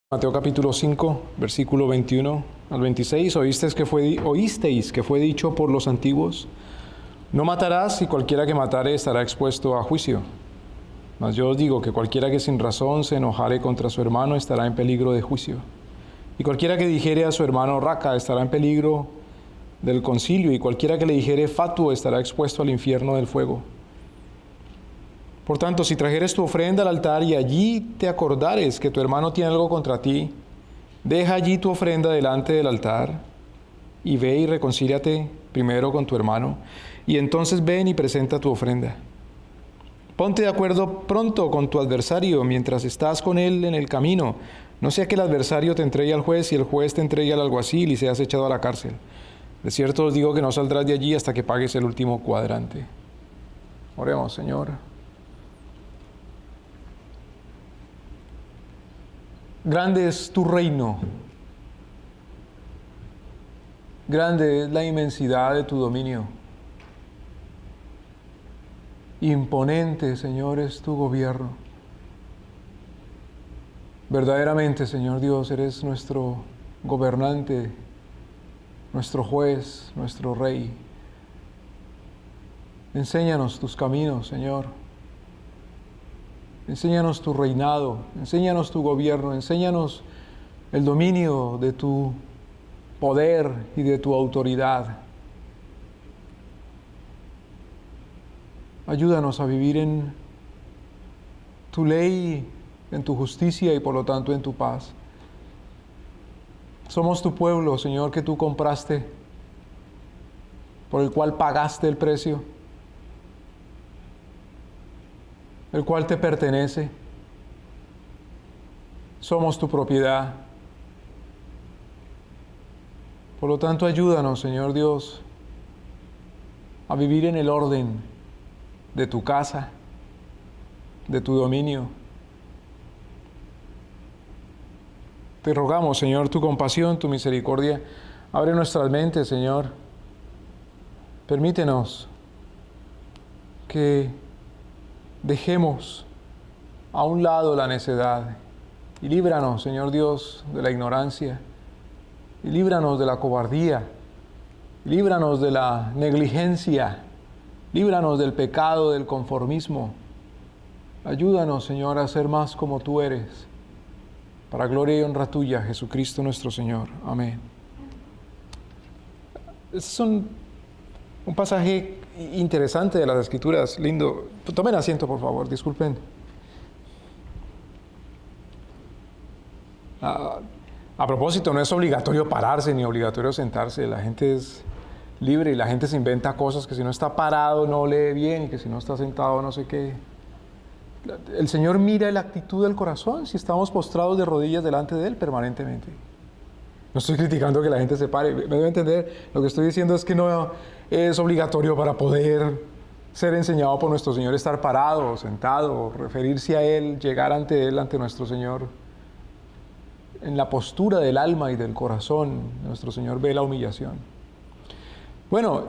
Mateo capítulo 5, versículo 21 al 26. Oísteis que fue dicho por los antiguos: no matarás, y cualquiera que matare estará expuesto a juicio. Mas yo os digo que cualquiera que sin razón se enojare contra su hermano estará en peligro de juicio. Y cualquiera que dijere a su hermano raca estará en peligro del concilio, y cualquiera que le dijere fatuo estará expuesto al infierno del fuego. Por tanto, si trajeres tu ofrenda al altar y allí te acordares que tu hermano tiene algo contra ti, deja allí tu ofrenda delante del altar y ve y reconcíliate primero con tu hermano, y entonces ven y presenta tu ofrenda. Ponte de acuerdo pronto con tu adversario mientras estás con él en el camino, no sea que el adversario te entregue al juez y el juez te entregue al alguacil y seas echado a la cárcel. De cierto os digo que no saldrás de allí hasta que pagues el último cuadrante. Oremos, Señor. Grande es tu reino, grande es la inmensidad de tu dominio. Imponente, Señor, es tu gobierno. Verdaderamente, Señor Dios, eres nuestro gobernante, nuestro juez, nuestro rey. Enséñanos tus caminos, Señor. Enséñanos tu reinado, enséñanos tu gobierno, enséñanos el dominio de tu poder y de tu autoridad. Ayúdanos a vivir en tu ley, en tu justicia y por lo tanto en tu paz. Somos tu pueblo, Señor, que tú compraste, por el cual pagaste el precio, el cual te pertenece. Somos tu propiedad. Por lo tanto, ayúdanos, Señor Dios, a vivir en el orden de tu casa, de tu dominio. Te rogamos, Señor, tu compasión, tu misericordia. Abre nuestras mentes, Señor. Permítenos que dejemos a un lado la necedad y líbranos, Señor Dios, de la ignorancia, y líbranos de la cobardía, y líbranos de la negligencia, líbranos del pecado, del conformismo. Ayúdanos, Señor, a ser más como tú eres, para gloria y honra tuya, Jesucristo nuestro Señor. Amén. Es un pasaje interesante de las Escrituras, lindo. Tomen asiento, por favor, disculpen. A propósito, no es obligatorio pararse ni obligatorio sentarse. La gente es libre y la gente se inventa cosas que si no está parado no lee bien y que si no está sentado no sé qué. El Señor mira la actitud del corazón si estamos postrados de rodillas delante de Él permanentemente. No estoy criticando que la gente se pare, me debe entender. Lo que estoy diciendo es que no es obligatorio para poder ser enseñado por nuestro Señor estar parado, sentado, referirse a Él, llegar ante Él, ante nuestro Señor. En la postura del alma y del corazón, nuestro Señor ve la humillación. Bueno,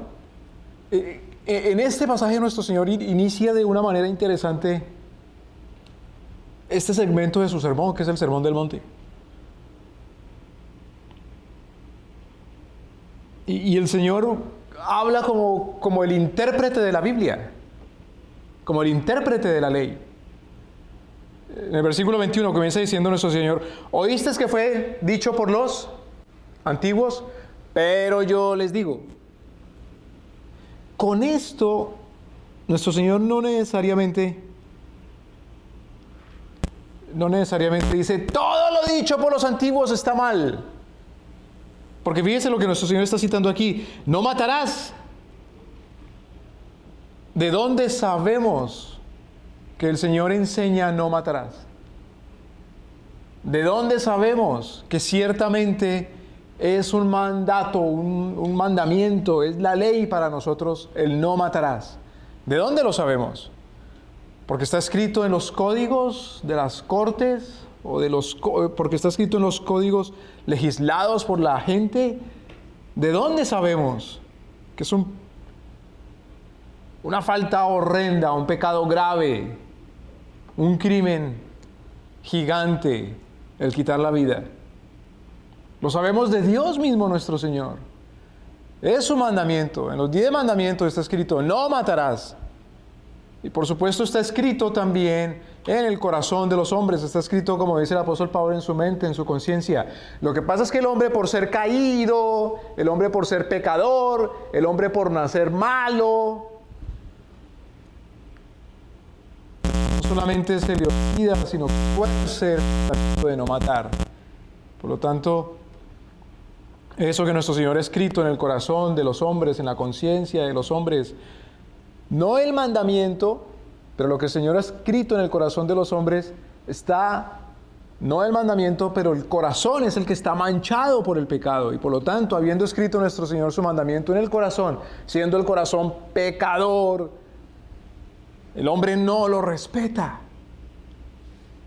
en este pasaje nuestro Señor inicia de una manera interesante este segmento de su sermón, que es el Sermón del Monte. Y el Señor habla como el intérprete de la Biblia, como el intérprete de la ley. En el versículo 21 comienza diciendo nuestro Señor: oísteis que fue dicho por los antiguos, pero yo les digo. Con esto, nuestro Señor no necesariamente dice todo lo dicho por los antiguos está mal. Porque fíjense lo que nuestro Señor está citando aquí: no matarás. ¿De dónde sabemos que el Señor enseña no matarás? ¿De dónde sabemos que ciertamente es un mandato, un mandamiento, es la ley para nosotros el no matarás? ¿De dónde lo sabemos? ¿Porque está escrito en los códigos de las cortes? ¿Porque está escrito en los códigos legislados por la gente? ¿De dónde sabemos que es una falta horrenda, un pecado grave, un crimen gigante, el quitar la vida. Lo sabemos de Dios mismo nuestro Señor. Es su mandamiento. En los 10 mandamientos está escrito, no matarás. Y por supuesto está escrito también en el corazón de los hombres. Está escrito, como dice el apóstol Pablo, en su mente, en su conciencia. Lo que pasa es que el hombre por ser caído, el hombre por ser pecador, el hombre por nacer malo, no solamente se le olvida, sino que puede ser de no matar. Por lo tanto, eso que nuestro Señor ha escrito en el corazón de los hombres, en la conciencia de los hombres, no el mandamiento, pero lo que el Señor ha escrito en el corazón de los hombres está, no el mandamiento, pero el corazón es el que está manchado por el pecado. Y por lo tanto, habiendo escrito nuestro Señor su mandamiento en el corazón, siendo el corazón pecador, el hombre no lo respeta.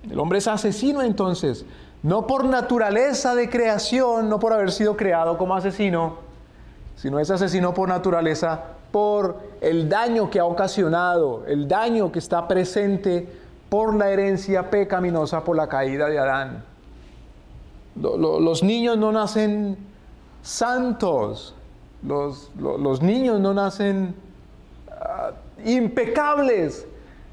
El hombre es asesino entonces, no por naturaleza de creación, no por haber sido creado como asesino, sino es asesino por naturaleza, por el daño que ha ocasionado, el daño que está presente por la herencia pecaminosa, por la caída de Adán. Los niños no nacen santos, los niños no nacen impecables,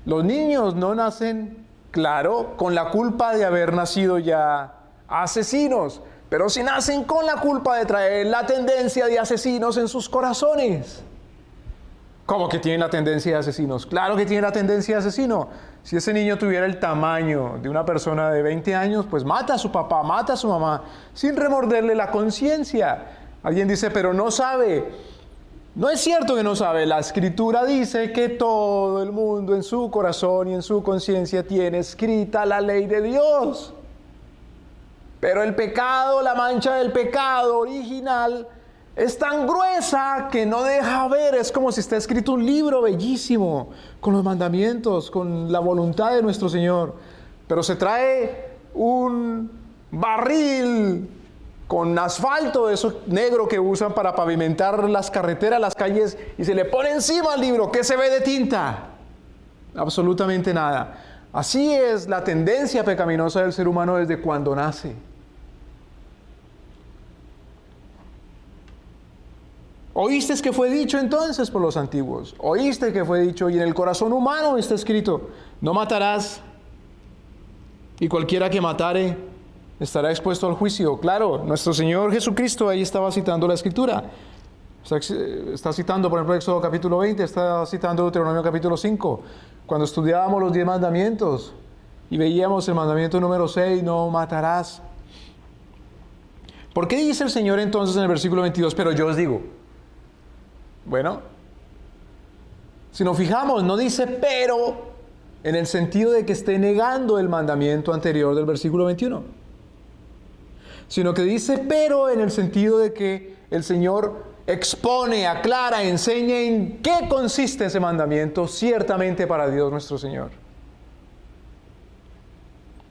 los niños no nacen, claro, con la culpa de haber nacido ya asesinos, pero sí nacen con la culpa de traer la tendencia de asesinos en sus corazones. ¿Cómo que tienen la tendencia de asesinos? Claro que tienen la tendencia de asesino. Si ese niño tuviera el tamaño de una persona de 20 años, pues mata a su papá, mata a su mamá, sin remorderle la conciencia. Alguien dice, pero no sabe. No es cierto que no sabe. La Escritura dice que todo el mundo en su corazón y en su conciencia tiene escrita la ley de Dios. Pero el pecado, la mancha del pecado original, es tan gruesa que no deja ver. Es como si está escrito un libro bellísimo, con los mandamientos, con la voluntad de nuestro Señor. Pero se trae un barril con asfalto, de eso negro que usan para pavimentar las carreteras, las calles, y se le pone encima al libro. ¿Qué se ve de tinta? Absolutamente nada. Así es la tendencia pecaminosa del ser humano desde cuando nace. Oíste que fue dicho entonces por los antiguos. Oíste que fue dicho, y en el corazón humano está escrito, no matarás, y cualquiera que matare estará expuesto al juicio. Claro, nuestro Señor Jesucristo ahí estaba citando la Escritura. Está citando, por ejemplo, Éxodo capítulo 20, está citando Deuteronomio capítulo 5. Cuando estudiábamos los 10 mandamientos y veíamos el mandamiento número 6, no matarás. ¿Por qué dice el Señor entonces en el versículo 22, pero yo os digo? Bueno, si nos fijamos, no dice pero en el sentido de que esté negando el mandamiento anterior del versículo 21, sino que dice pero en el sentido de que el Señor expone, aclara, enseña en qué consiste ese mandamiento ciertamente para Dios nuestro Señor.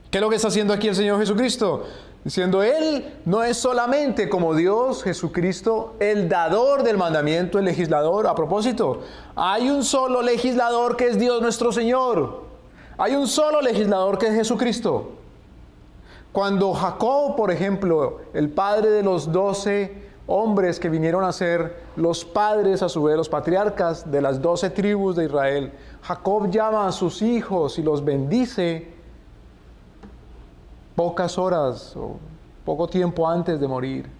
¿Qué es lo que está haciendo aquí el Señor Jesucristo? Diciendo, Él no es solamente como Dios, Jesucristo, el dador del mandamiento, el legislador. A propósito, hay un solo legislador que es Dios nuestro Señor. Hay un solo legislador que es Jesucristo. Cuando Jacob, por ejemplo, el padre de los 12 hombres que vinieron a ser los padres, a su vez, los patriarcas de las 12 tribus de Israel, Jacob llama a sus hijos y los bendice pocas horas o poco tiempo antes de morir.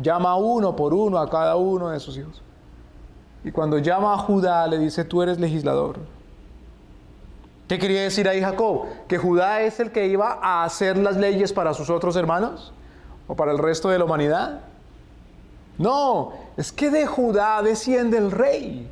Llama uno por uno a cada uno de sus hijos. Y cuando llama a Judá, le dice, tú eres legislador. ¿Qué quería decir ahí Jacob? ¿Que Judá es el que iba a hacer las leyes para sus otros hermanos? ¿O para el resto de la humanidad? No, es que de Judá desciende el rey.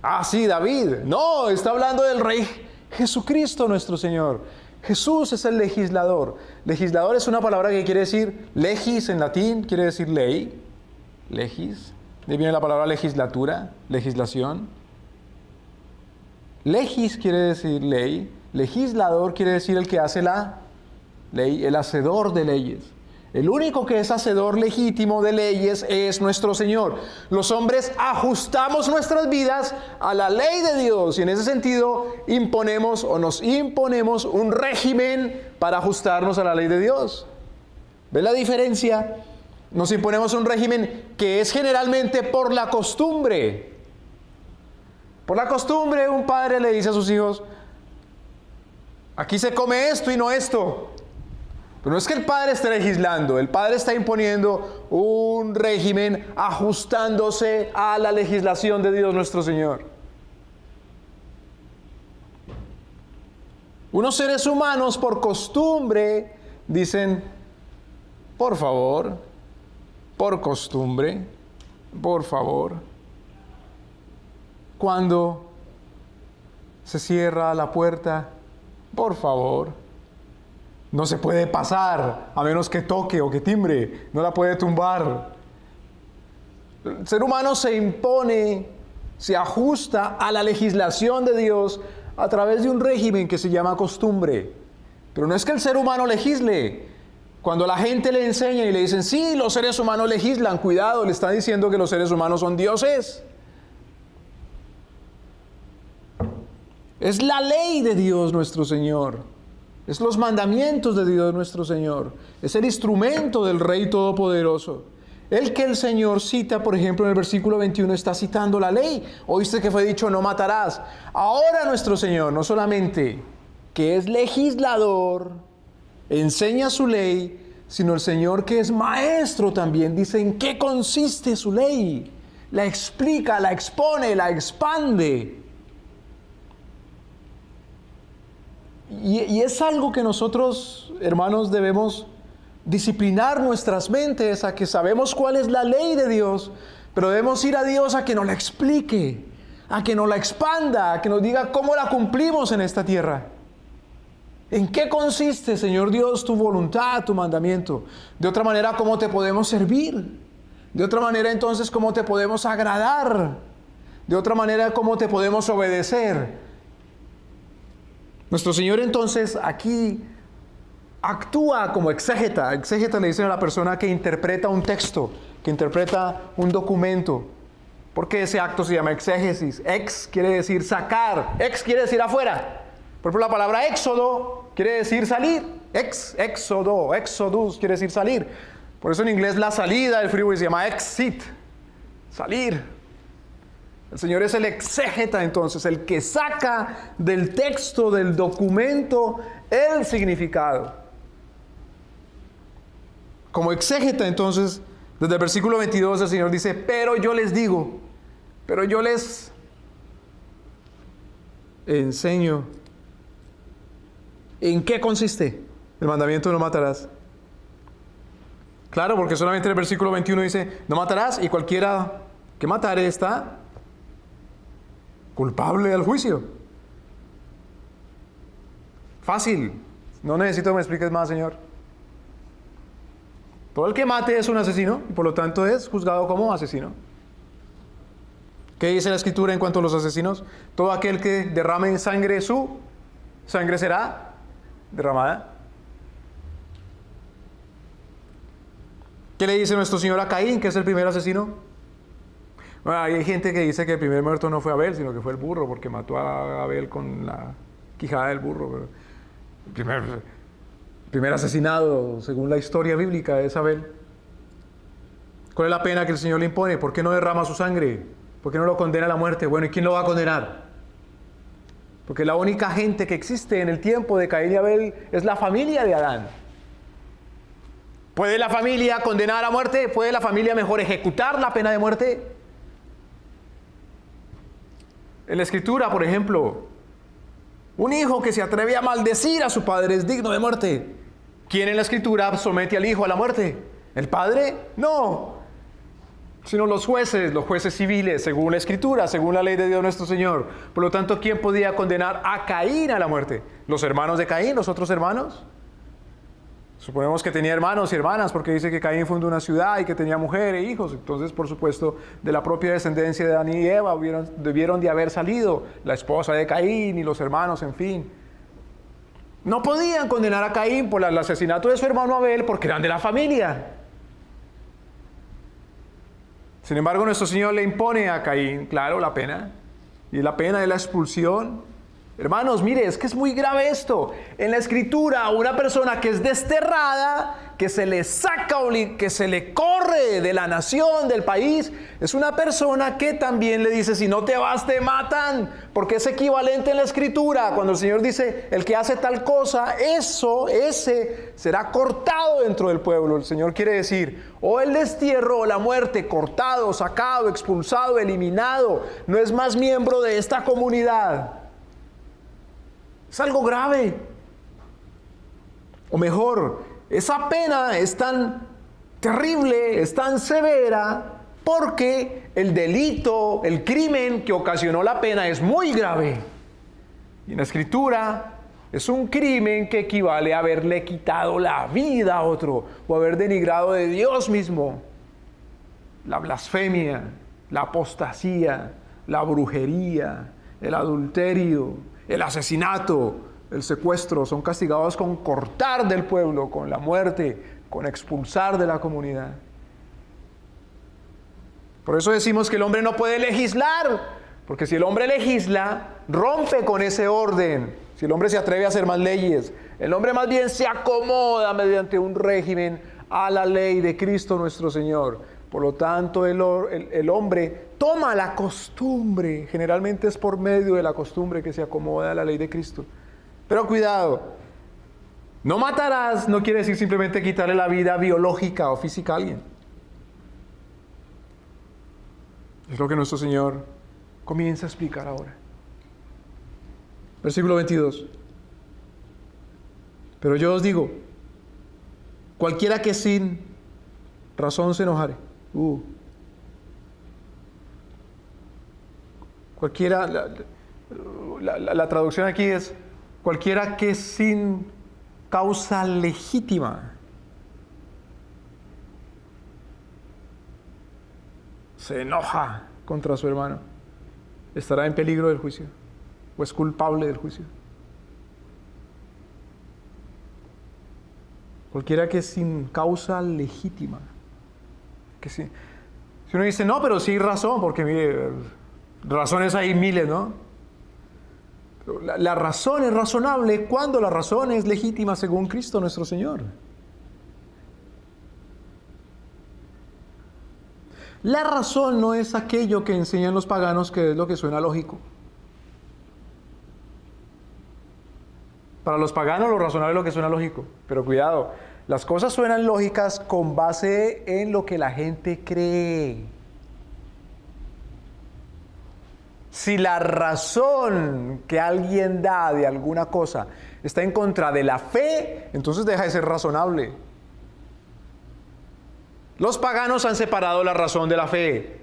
Ah, sí, David. No, está hablando del rey Jesucristo nuestro Señor. Jesús es el legislador. Legislador es una palabra que quiere decir legis en latín, quiere decir ley. Legis. De ahí viene la palabra legislatura, legislación. Legis quiere decir ley. Legislador quiere decir el que hace la ley, el hacedor de leyes. El único que es hacedor legítimo de leyes es nuestro Señor. Los hombres ajustamos nuestras vidas a la ley de Dios y en ese sentido imponemos o nos imponemos un régimen para ajustarnos a la ley de Dios. ¿Ves la diferencia? Nos imponemos un régimen que es generalmente por la costumbre. Por la costumbre, un padre le dice a sus hijos: aquí se come esto y no esto. Pero no es que el padre esté legislando, el padre está imponiendo un régimen ajustándose a la legislación de Dios nuestro Señor. Unos seres humanos por costumbre dicen: por favor, por costumbre, por favor. Cuando se cierra la puerta, por favor. No se puede pasar a menos que toque o que timbre. No la puede tumbar. El ser humano se impone, se ajusta a la legislación de Dios a través de un régimen que se llama costumbre. Pero no es que el ser humano legisle. Cuando la gente le enseña y le dicen: sí, los seres humanos legislan, cuidado, le están diciendo que los seres humanos son dioses. Es la ley de Dios nuestro Señor. Es los mandamientos de Dios nuestro Señor. Es el instrumento del Rey Todopoderoso. El que el Señor cita, por ejemplo, en el versículo 21, está citando la ley. Oíste que fue dicho: no matarás. Ahora nuestro Señor, no solamente que es legislador, enseña su ley, sino el Señor que es maestro también dice en qué consiste su ley. La explica, la expone, la expande. Y es algo que nosotros, hermanos, debemos disciplinar nuestras mentes a que sabemos cuál es la ley de Dios, pero debemos ir a Dios a que nos la explique, a que nos la expanda, a que nos diga cómo la cumplimos en esta tierra. ¿En qué consiste, Señor Dios, tu voluntad, tu mandamiento? De otra manera, ¿cómo te podemos servir? De otra manera, entonces, ¿cómo te podemos agradar? De otra manera, ¿cómo te podemos obedecer? Nuestro Señor entonces aquí actúa como exégeta. Exégeta le dicen a la persona que interpreta un texto, que interpreta un documento. ¿Por qué ese acto se llama exégesis? Ex quiere decir sacar, ex quiere decir afuera. Por ejemplo, la palabra éxodo quiere decir salir. Éxodo, exodus quiere decir salir. Por eso en inglés la salida del freeway se llama exit, salir. El Señor es el exégeta entonces, el que saca del texto, del documento, el significado. Como exégeta entonces, desde el versículo 22 el Señor dice: pero yo les digo, pero yo les enseño. ¿En qué consiste el mandamiento de no matarás? Claro, porque solamente el versículo 21 dice: no matarás, y cualquiera que matare está culpable del juicio. Fácil. No necesito que me expliques más, Señor. Todo el que mate es un asesino y por lo tanto es juzgado como asesino. ¿Qué dice la Escritura en cuanto a los asesinos? Todo aquel que derrame sangre, su sangre será derramada. ¿Qué le dice nuestro Señor a Caín, que es el primer asesino? Bueno, hay gente que dice que el primer muerto no fue Abel, sino que fue el burro, porque mató a Abel con la quijada del burro. Pero el primer asesinado, según la historia bíblica, es Abel. ¿Cuál es la pena que el Señor le impone? ¿Por qué no derrama su sangre? ¿Por qué no lo condena a la muerte? Bueno, ¿y quién lo va a condenar? Porque la única gente que existe en el tiempo de Caín y Abel es la familia de Adán. ¿Puede la familia condenar a muerte? ¿Puede la familia mejor ejecutar la pena de muerte? En la Escritura, por ejemplo, un hijo que se atreve a maldecir a su padre es digno de muerte. ¿Quién en la Escritura somete al hijo a la muerte? ¿El padre? No, sino los jueces civiles, según la Escritura, según la ley de Dios nuestro Señor. Por lo tanto, ¿quién podía condenar a Caín a la muerte? ¿Los hermanos de Caín, los otros hermanos? Suponemos que tenía hermanos y hermanas, porque dice que Caín fundó una ciudad y que tenía mujer e hijos. Entonces, por supuesto, de la propia descendencia de Adán y Eva debieron de haber salido la esposa de Caín y los hermanos, en fin. No podían condenar a Caín por el asesinato de su hermano Abel porque eran de la familia. Sin embargo, nuestro Señor le impone a Caín, claro, la pena. Y la pena es la expulsión. Hermanos, mire, es que es muy grave esto. En la Escritura, una persona que es desterrada, que se le saca, que se le corre de la nación, del país, es una persona que también le dice, si no te vas, te matan. Porque es equivalente en la Escritura. Cuando el Señor dice, el que hace tal cosa, ese será cortado dentro del pueblo. El Señor quiere decir, o el destierro o la muerte, cortado, sacado, expulsado, eliminado. No es más miembro de esta comunidad. Es algo grave. O mejor, esa pena es tan terrible, es tan severa, porque el delito, el crimen que ocasionó la pena es muy grave. Y en la Escritura es un crimen que equivale a haberle quitado la vida a otro, o haber denigrado de Dios mismo. La blasfemia, la apostasía, la brujería, el adulterio, el asesinato, el secuestro, son castigados con cortar del pueblo, con la muerte, con expulsar de la comunidad. Por eso decimos que el hombre no puede legislar, porque si el hombre legisla, rompe con ese orden. Si el hombre se atreve a hacer más leyes, el hombre más bien se acomoda mediante un régimen a la ley de Cristo nuestro Señor. Por lo tanto, el hombre toma la costumbre, generalmente es por medio de la costumbre que se acomoda a la ley de Cristo. Pero cuidado, no matarás no quiere decir simplemente quitarle la vida biológica o física a alguien. Es lo que nuestro Señor comienza a explicar ahora. Versículo 22. Pero yo os digo, cualquiera que sin razón se enojare, cualquiera, la traducción aquí es cualquiera que sin causa legítima se enoja contra su hermano, estará en peligro del juicio o es culpable del juicio. Cualquiera que sin causa legítima, que si uno dice, no, pero sí hay razón, porque mire, razones hay miles, ¿no? Pero la razón es razonable cuando la razón es legítima según Cristo nuestro Señor. La razón no es aquello que enseñan los paganos, que es lo que suena lógico. Para los paganos lo razonable es lo que suena lógico, pero cuidado, las cosas suenan lógicas con base en lo que la gente cree. Si la razón que alguien da de alguna cosa está en contra de la fe, entonces deja de ser razonable. Los paganos han separado la razón de la fe.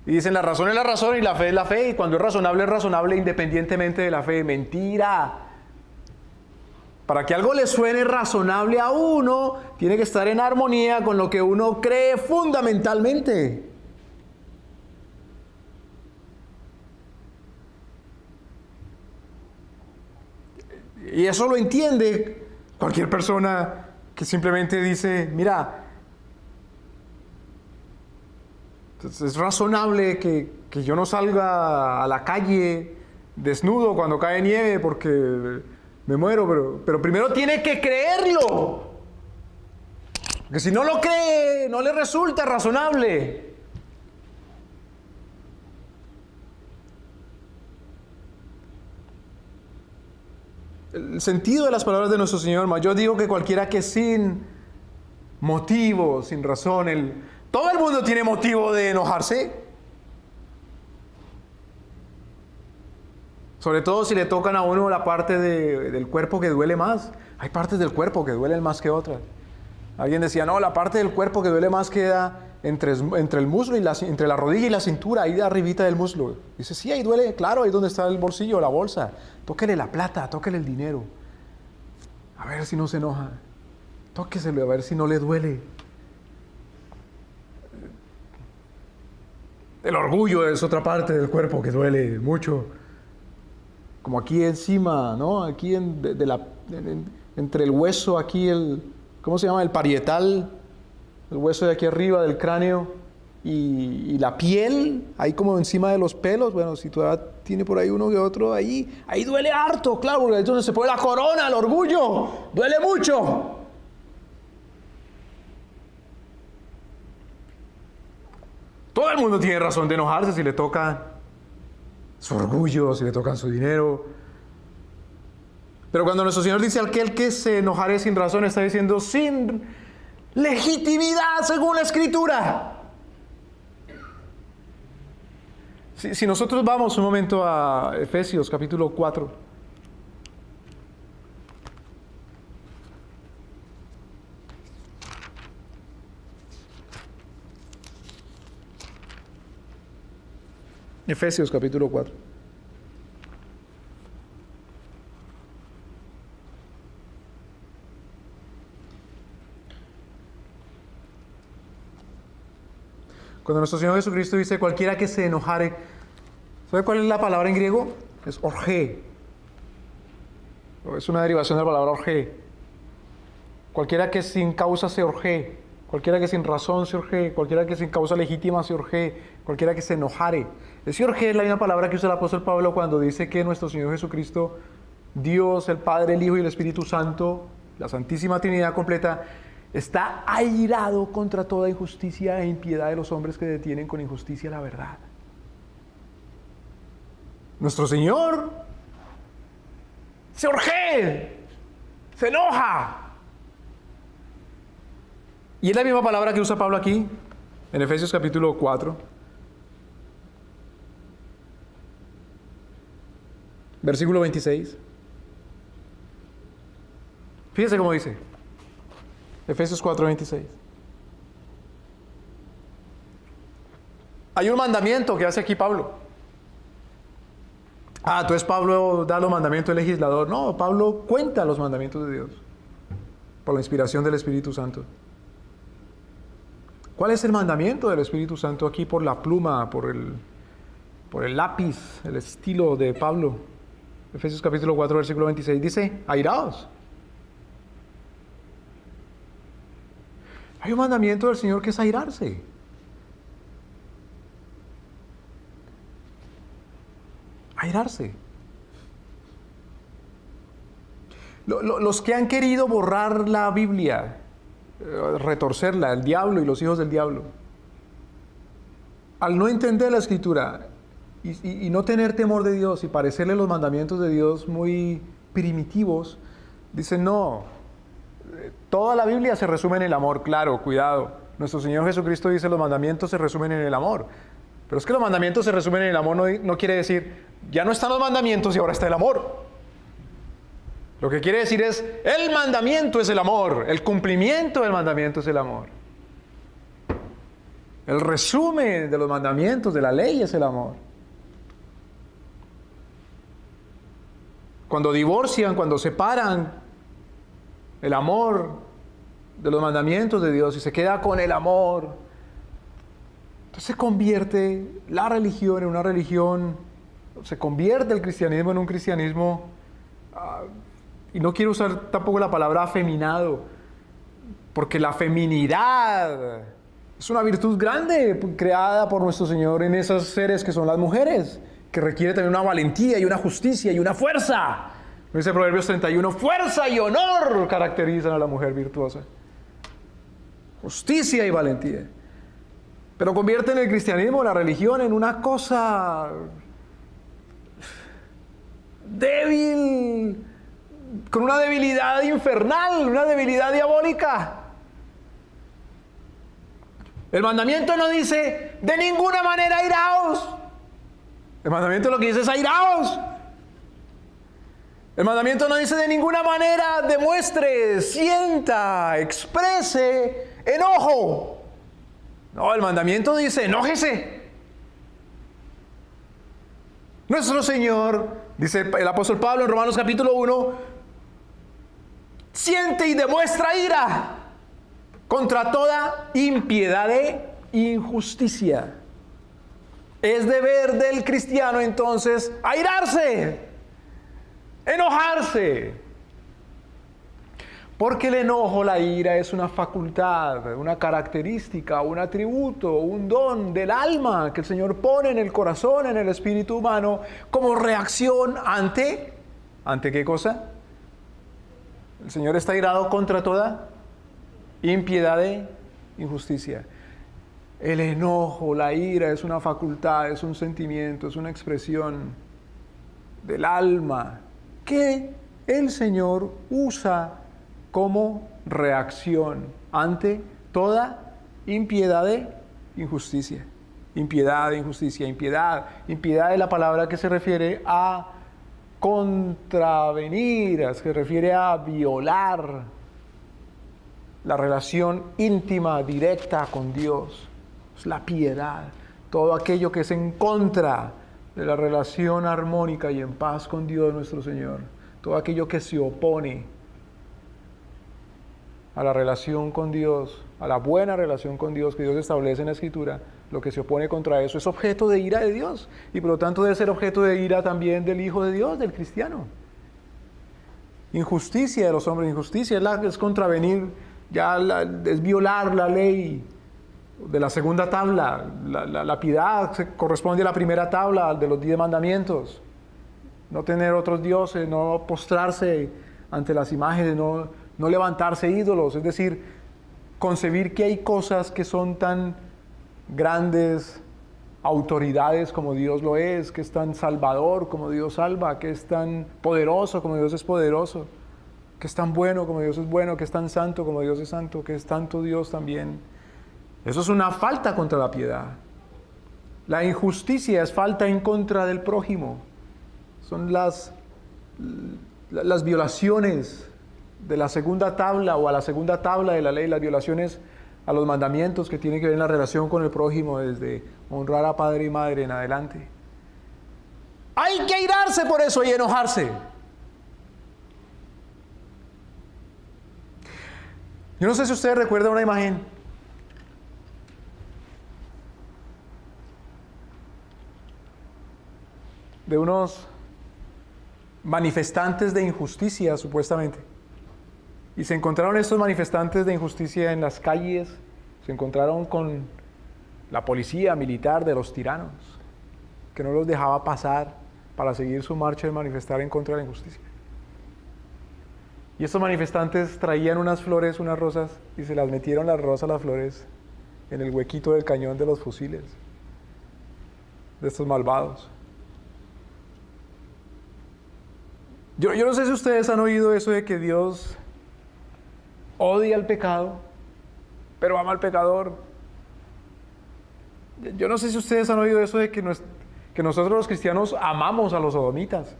Y dicen, la razón es la razón y la fe es la fe. Y cuando es razonable independientemente de la fe. Mentira. Para que algo le suene razonable a uno, tiene que estar en armonía con lo que uno cree fundamentalmente. Y eso lo entiende cualquier persona que simplemente dice, mira, es razonable que yo no salga a la calle desnudo cuando cae nieve porque me muero, pero primero tiene que creerlo. Porque si no lo cree, no le resulta razonable. El sentido de las palabras de nuestro Señor, yo digo que cualquiera que sin motivo, sin razón, todo el mundo tiene motivo de enojarse. Sobre todo si le tocan a uno la parte del cuerpo que duele más. Hay partes del cuerpo que duelen más que otras. Alguien decía, no, la parte del cuerpo que duele más queda entre el muslo y entre la rodilla y la cintura, ahí de arribita del muslo. Dice, sí, ahí duele, claro, ahí donde está el bolsillo, la bolsa. Tóquele la plata, tóquele el dinero. A ver si no se enoja. Tóqueselo, a ver si no le duele. El orgullo es otra parte del cuerpo que duele mucho. como aquí encima, ¿no? Aquí entre el hueso, aquí ¿cómo se llama? El parietal, el hueso de aquí arriba del cráneo y la piel, ahí como encima de los pelos. Bueno, si todavía tiene por ahí uno que otro, ahí duele harto, claro, porque ahí es donde se pone la corona, el orgullo, duele mucho. Todo el mundo tiene razón de enojarse si le toca su orgullo, si le tocan su dinero. Pero cuando nuestro Señor dice aquel que se enojare sin razón, está diciendo sin legitimidad según la Escritura. Si nosotros vamos un momento a Efesios capítulo 4. Efesios capítulo 4. Cuando nuestro Señor Jesucristo dice cualquiera que se enojare, ¿sabe cuál es la palabra en griego? Es orge. Es una derivación de la palabra orge. Cualquiera que sin causa se orge, cualquiera que sin razón se orge, cualquiera que sin causa legítima se orge, cualquiera que se enojare. Ese orge es la misma palabra que usa el apóstol Pablo cuando dice que nuestro Señor Jesucristo, Dios, el Padre, el Hijo y el Espíritu Santo, la Santísima Trinidad completa, está airado contra toda injusticia e impiedad de los hombres que detienen con injusticia la verdad. Nuestro Señor se orge, se enoja. Y es la misma palabra que usa Pablo aquí, en Efesios capítulo 4. Versículo 26. Fíjese cómo dice. Efesios 4, 26. Hay un mandamiento que hace aquí Pablo. Entonces Pablo da los mandamientos del legislador. No, Pablo cuenta los mandamientos de Dios por la inspiración del Espíritu Santo. ¿Cuál es el mandamiento del Espíritu Santo aquí por la pluma, por el lápiz, el estilo de Pablo? Efesios capítulo 4, versículo 26 dice, airaos. Hay un mandamiento del Señor que es airarse. Airarse. Los que han querido borrar la Biblia, retorcerla, el diablo y los hijos del diablo, al no entender la Escritura y no tener temor de Dios y parecerle los mandamientos de Dios muy primitivos, dicen no, toda la Biblia se resume en el amor. Claro, cuidado, nuestro Señor Jesucristo dice los mandamientos se resumen en el amor, pero es que los mandamientos se resumen en el amor no quiere decir ya no están los mandamientos y ahora está el amor. Lo que quiere decir es el mandamiento es el amor, el cumplimiento del mandamiento es el amor. El resumen de los mandamientos, de la ley, es el amor. Cuando divorcian, cuando separan el amor de los mandamientos de Dios y se queda con el amor, entonces se convierte la religión en una religión, se convierte el cristianismo en un cristianismo, y no quiero usar tampoco la palabra afeminado, porque la feminidad es una virtud grande creada por nuestro Señor en esos seres que son las mujeres, que requiere también una valentía y una justicia y una fuerza. Dice Proverbios 31, fuerza y honor caracterizan a la mujer virtuosa. Justicia y valentía. Pero convierten el cristianismo, la religión, en una cosa débil, con una debilidad infernal, una debilidad diabólica. El mandamiento no dice de ninguna manera airaos. El mandamiento lo que dice es airaos. El mandamiento no dice de ninguna manera demuestre, sienta, exprese enojo. No, el mandamiento dice enójese. Nuestro Señor, dice el apóstol Pablo en Romanos capítulo 1, siente y demuestra ira contra toda impiedad e injusticia. Es deber del cristiano entonces airarse. enojarse. Porque el enojo, la ira, es una facultad, una característica, un atributo, un don del alma que el Señor pone en el corazón, en el espíritu humano, como reacción ante ¿qué cosa? El Señor está irado contra toda impiedad e injusticia. El enojo, la ira es una facultad, es un sentimiento, es una expresión del alma que el Señor usa como reacción ante toda impiedad e injusticia. Impiedad e injusticia, impiedad. Impiedad es la palabra que se refiere a contravenir, se refiere a violar la relación íntima, directa con Dios. Es la piedad, todo aquello que es en contra de la relación armónica y en paz con Dios nuestro Señor, todo aquello que se opone a la relación con Dios, a la buena relación con Dios que Dios establece en la Escritura, lo que se opone contra eso es objeto de ira de Dios y por lo tanto debe ser objeto de ira también del Hijo de Dios, del cristiano. Injusticia de los hombres, injusticia es contravenir, es violar la ley de la segunda tabla. La piedad corresponde a la primera tabla de los 10 mandamientos. No tener otros dioses, no postrarse ante las imágenes, no levantarse ídolos, es decir, concebir que hay cosas que son tan grandes autoridades como Dios lo es, que es tan salvador como Dios salva, que es tan poderoso como Dios es poderoso, que es tan bueno como Dios es bueno, que es tan santo como Dios es santo, que es tanto Dios también. Eso es una falta contra la piedad. La injusticia es falta en contra del prójimo. Son las violaciones de la segunda tabla o a la segunda tabla de la ley, las violaciones a los mandamientos que tienen que ver en la relación con el prójimo, desde honrar a padre y madre en adelante. Hay que airarse por eso y enojarse. Yo no sé si ustedes recuerdan una imagen de unos manifestantes de injusticia, supuestamente. Y se encontraron estos manifestantes de injusticia en las calles, se encontraron con la policía militar de los tiranos, que no los dejaba pasar para seguir su marcha de manifestar en contra de la injusticia. Y estos manifestantes traían unas flores, unas rosas, y se las metieron las rosas, las flores, en el huequito del cañón de los fusiles de estos malvados. Yo no sé si ustedes han oído eso de que Dios odia el pecado, pero ama al pecador. Yo no sé si ustedes han oído eso de que nosotros los cristianos amamos a los sodomitas.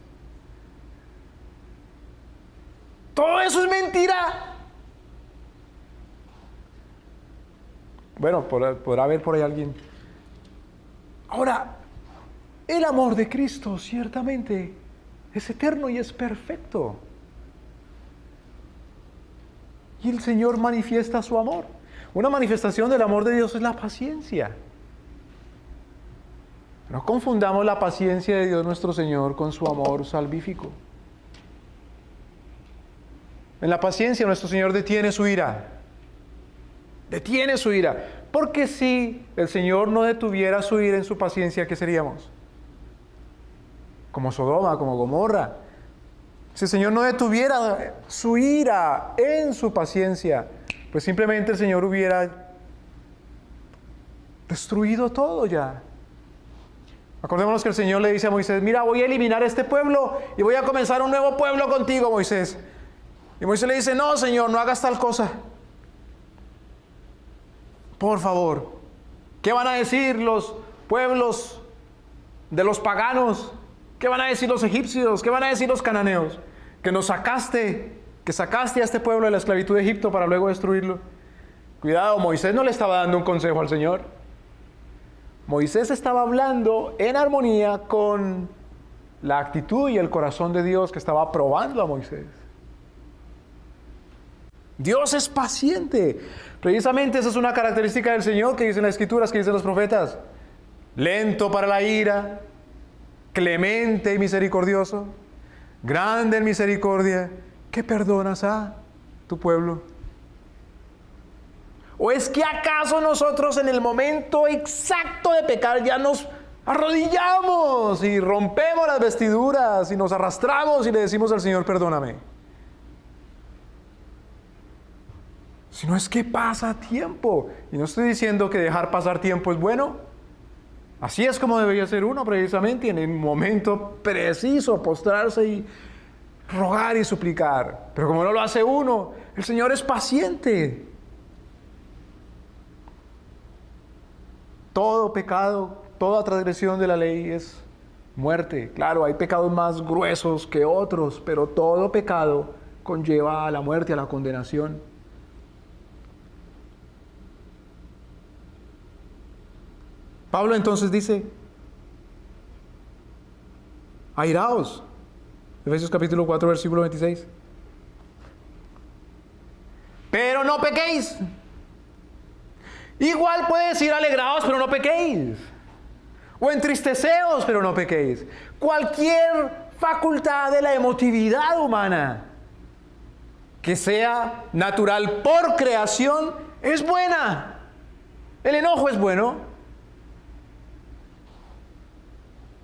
Todo eso es mentira. Bueno, podrá haber por ahí alguien. Ahora, el amor de Cristo ciertamente es eterno y es perfecto. Y el Señor manifiesta su amor. Una manifestación del amor de Dios es la paciencia. No confundamos la paciencia de Dios nuestro Señor con su amor salvífico. En la paciencia nuestro Señor detiene su ira. Detiene su ira. Porque si el Señor no detuviera su ira en su paciencia, ¿qué seríamos? Como Sodoma, como Gomorra. Si el Señor no detuviera su ira en su paciencia, pues simplemente el Señor hubiera destruido todo ya. Acordémonos que el Señor le dice a Moisés: mira, voy a eliminar este pueblo y voy a comenzar un nuevo pueblo contigo, Moisés. Y Moisés le dice: no, Señor, no hagas tal cosa. Por favor. ¿Qué van a decir los pueblos de los paganos? ¿Qué van a decir los egipcios? ¿Qué van a decir los cananeos? Que sacaste a este pueblo de la esclavitud de Egipto para luego destruirlo. Cuidado, Moisés no le estaba dando un consejo al Señor. Moisés estaba hablando en armonía con la actitud y el corazón de Dios que estaba probando a Moisés. Dios es paciente. Precisamente esa es una característica del Señor que dicen las Escrituras, que dicen los profetas. Lento para la ira, clemente y misericordioso. grande en misericordia, que perdonas a tu pueblo. ¿O es que acaso nosotros en el momento exacto de pecar ya nos arrodillamos y rompemos las vestiduras y nos arrastramos y le decimos al Señor, perdóname? Si no es que pasa tiempo. Y no estoy diciendo que dejar pasar tiempo es bueno. Así es como debería ser uno precisamente, en el momento preciso, postrarse y rogar y suplicar. Pero como no lo hace uno, el Señor es paciente. Todo pecado, toda transgresión de la ley es muerte. Claro, hay pecados más gruesos que otros, pero todo pecado conlleva a la muerte, a la condenación. Pablo entonces dice, airaos. Efesios capítulo 4, versículo 26. Pero no pequéis. Igual puede decir alegraos, pero no pequéis. O entristeceos, pero no pequéis. Cualquier facultad de la emotividad humana que sea natural por creación es buena. El enojo es bueno.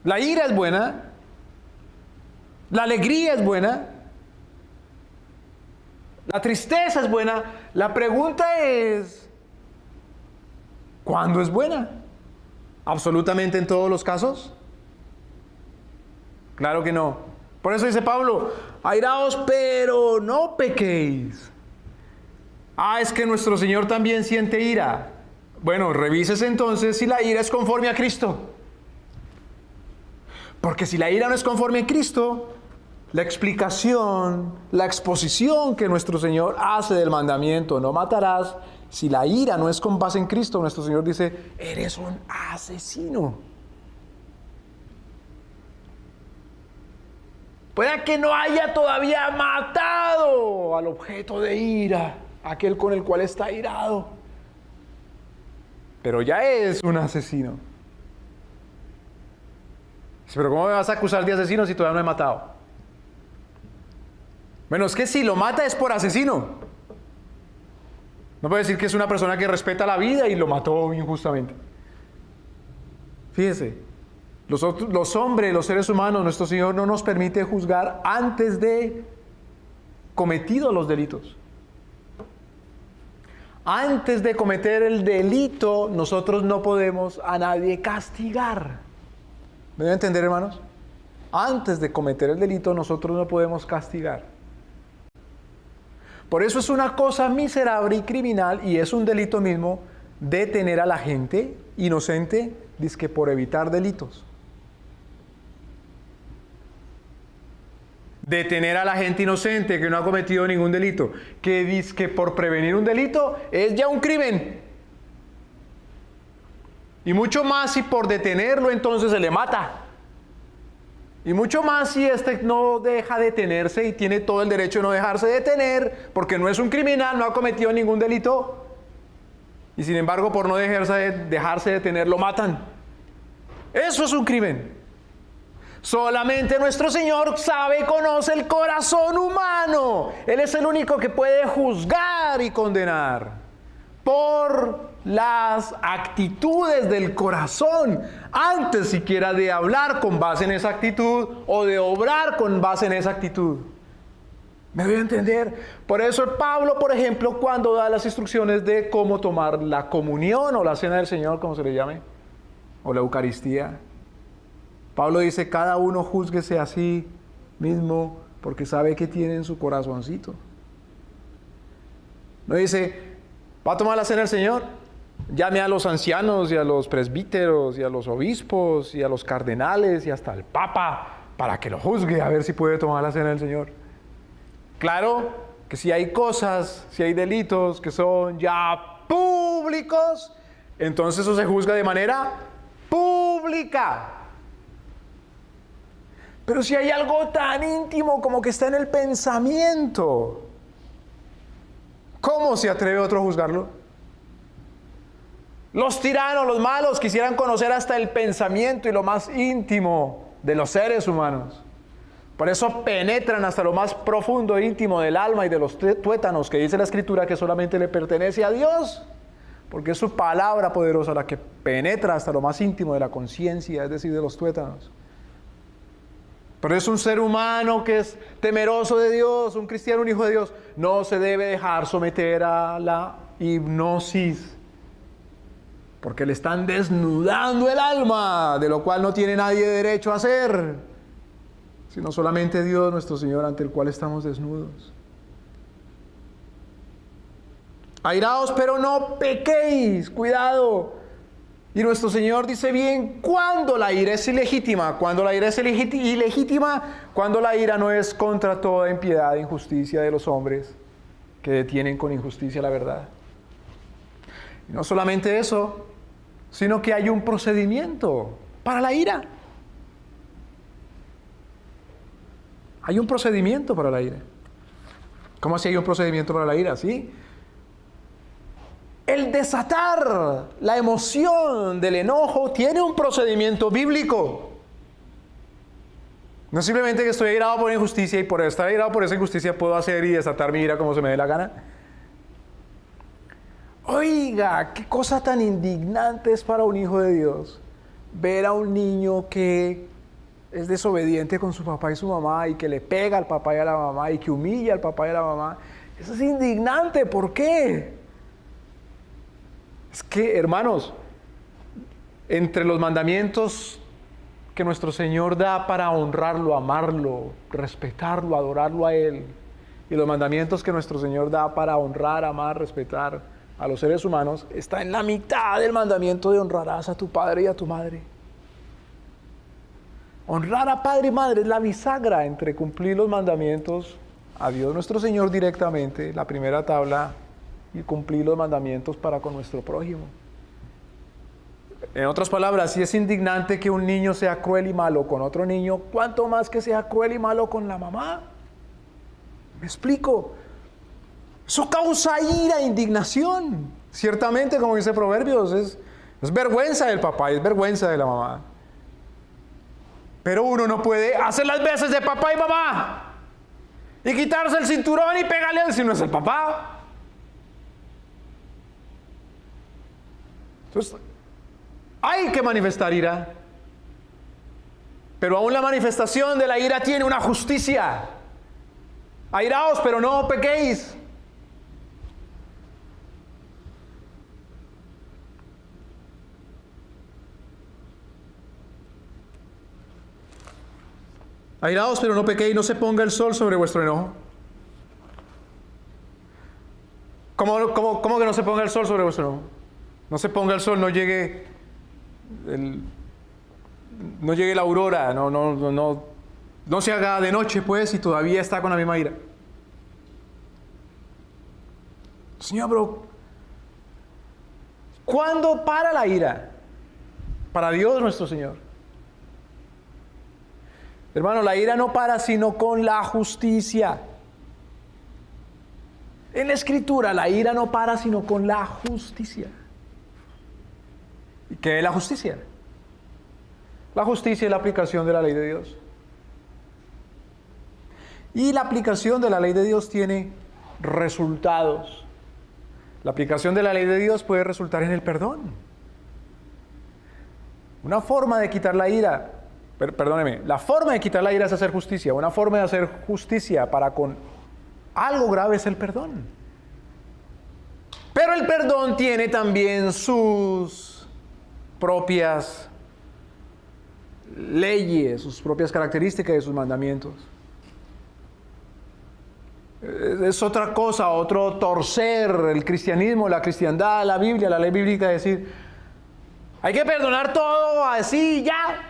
La ira es buena. La alegría es buena. La tristeza es buena. La pregunta es, ¿cuándo es buena? ¿Absolutamente en todos los casos? Claro que no. Por eso dice Pablo, airaos, pero no pequéis. Es que nuestro Señor también siente ira. Bueno, revísese entonces si la ira es conforme a Cristo. Porque si la ira no es conforme a Cristo, la explicación, la exposición que nuestro Señor hace del mandamiento, no matarás, si la ira no es con base en Cristo, nuestro Señor dice, eres un asesino. Puede que no haya todavía matado al objeto de ira, aquel con el cual está irado, pero ya es un asesino. Pero ¿cómo me vas a acusar de asesino si todavía no he matado? Bueno, es que si lo mata es por asesino. No puede decir que es una persona que respeta la vida y lo mató injustamente. Fíjese, los hombres, los seres humanos, nuestro Señor no nos permite juzgar antes de cometidos los delitos. Antes de cometer el delito, nosotros no podemos a nadie castigar. ¿Me deben entender, hermanos? Antes de cometer el delito, nosotros no podemos castigar. Por eso es una cosa miserable y criminal, y es un delito mismo, detener a la gente inocente, dizque por evitar delitos. Detener a la gente inocente que no ha cometido ningún delito, que dizque por prevenir un delito, es ya un crimen. Y mucho más si por detenerlo entonces se le mata. Y mucho más si este no deja detenerse y tiene todo el derecho de no dejarse detener, porque no es un criminal, no ha cometido ningún delito. Y sin embargo, por no dejarse detener, lo matan. Eso es un crimen. Solamente nuestro Señor sabe y conoce el corazón humano. Él es el único que puede juzgar y condenar por las actitudes del corazón, antes siquiera de hablar con base en esa actitud o de obrar con base en esa actitud. ¿Me voy a entender? Por eso Pablo, por ejemplo, cuando da las instrucciones de cómo tomar la comunión o la cena del Señor, como se le llame, o la Eucaristía, Pablo dice, cada uno júzguese a sí mismo porque sabe que tiene en su corazoncito. No dice, ¿va a tomar la cena del Señor? Llame a los ancianos y a los presbíteros y a los obispos y a los cardenales y hasta al Papa para que lo juzgue a ver si puede tomar la cena del Señor. Claro que si hay cosas, si hay delitos que son ya públicos, entonces eso se juzga de manera pública. Pero si hay algo tan íntimo como que está en el pensamiento, ¿cómo se atreve otro a juzgarlo? Los tiranos, los malos, quisieran conocer hasta el pensamiento y lo más íntimo de los seres humanos. Por eso penetran hasta lo más profundo e íntimo del alma y de los tuétanos, que dice la Escritura que solamente le pertenece a Dios, porque es su palabra poderosa la que penetra hasta lo más íntimo de la conciencia, es decir, de los tuétanos. Pero es un ser humano que es temeroso de Dios, un cristiano, un hijo de Dios, no se debe dejar someter a la hipnosis, porque le están desnudando el alma, de lo cual no tiene nadie derecho a hacer, sino solamente Dios nuestro Señor, ante el cual estamos desnudos. Airaos, pero no pequéis, cuidado. Y nuestro Señor dice bien cuando la ira es ilegítima, cuando la ira es ilegítima, cuando la ira no es contra toda impiedad e injusticia de los hombres que detienen con injusticia la verdad. Y no solamente eso, sino que hay un procedimiento para la ira. Hay un procedimiento para la ira. ¿Cómo así hay un procedimiento para la ira? ¿Sí? El desatar la emoción del enojo tiene un procedimiento bíblico. No simplemente que estoy airado por injusticia y por estar airado por esa injusticia puedo hacer y desatar mi ira como se me dé la gana. Oiga, qué cosa tan indignante es para un hijo de Dios ver a un niño que es desobediente con su papá y su mamá y que le pega al papá y a la mamá y que humilla al papá y a la mamá. Eso es indignante. ¿Por qué? Es que, hermanos, entre los mandamientos que nuestro Señor da para honrarlo, amarlo, respetarlo, adorarlo a Él, y los mandamientos que nuestro Señor da para honrar, amar, respetar a los seres humanos, está en la mitad del mandamiento de honrarás a tu padre y a tu madre. Honrar a padre y madre es la bisagra entre cumplir los mandamientos a Dios nuestro Señor directamente, la primera tabla, y cumplir los mandamientos para con nuestro prójimo. En otras palabras, si es indignante que un niño sea cruel y malo con otro niño, ¿cuánto más que sea cruel y malo con la mamá? ¿Me explico? Eso causa ira e indignación. Ciertamente, como dice Proverbios, es vergüenza del papá y es vergüenza de la mamá. Pero uno no puede hacer las veces de papá y mamá y quitarse el cinturón y pegarle a él si no es el papá. Entonces, hay que manifestar ira, pero aún la manifestación de la ira tiene una justicia. Airaos, pero no pequéis. Airaos, pero no pequéis, no se ponga el sol sobre vuestro enojo. ¿Cómo que no se ponga el sol sobre vuestro enojo? No se ponga el sol, no llegue la aurora, no se haga de noche, pues, y todavía está con la misma ira. Señor, pero ¿cuándo para la ira? Para Dios nuestro Señor. Hermano, la ira no para sino con la justicia. En la Escritura, la ira no para sino con la justicia. ¿Y qué es la justicia? La justicia es la aplicación de la ley de Dios. Y la aplicación de la ley de Dios tiene resultados. La aplicación de la ley de Dios puede resultar en el perdón. Una forma de quitar la ira, perdóneme, la forma de quitar la ira es hacer justicia. Una forma de hacer justicia para con algo grave es el perdón. Pero el perdón tiene también sus propias leyes, sus propias características y sus mandamientos. Es otra cosa, otro torcer el cristianismo, la cristiandad, la Biblia, la ley bíblica, decir, hay que perdonar todo así ya.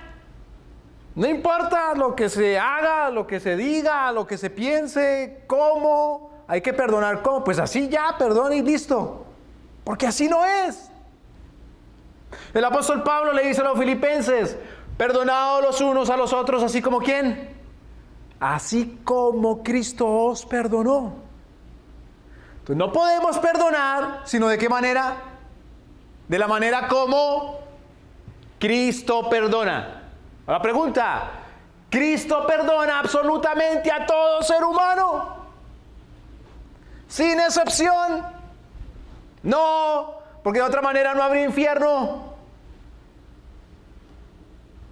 No importa lo que se haga, lo que se diga, lo que se piense, cómo, hay que perdonar cómo, pues así ya, perdona y listo. Porque así no es. El apóstol Pablo le dice a los filipenses, perdonaos los unos a los otros, así como ¿quién? Así como Cristo os perdonó. Entonces no podemos perdonar, sino ¿de qué manera? De la manera como Cristo perdona. La pregunta, Cristo perdona absolutamente a todo ser humano, sin excepción. No, porque de otra manera no habría infierno.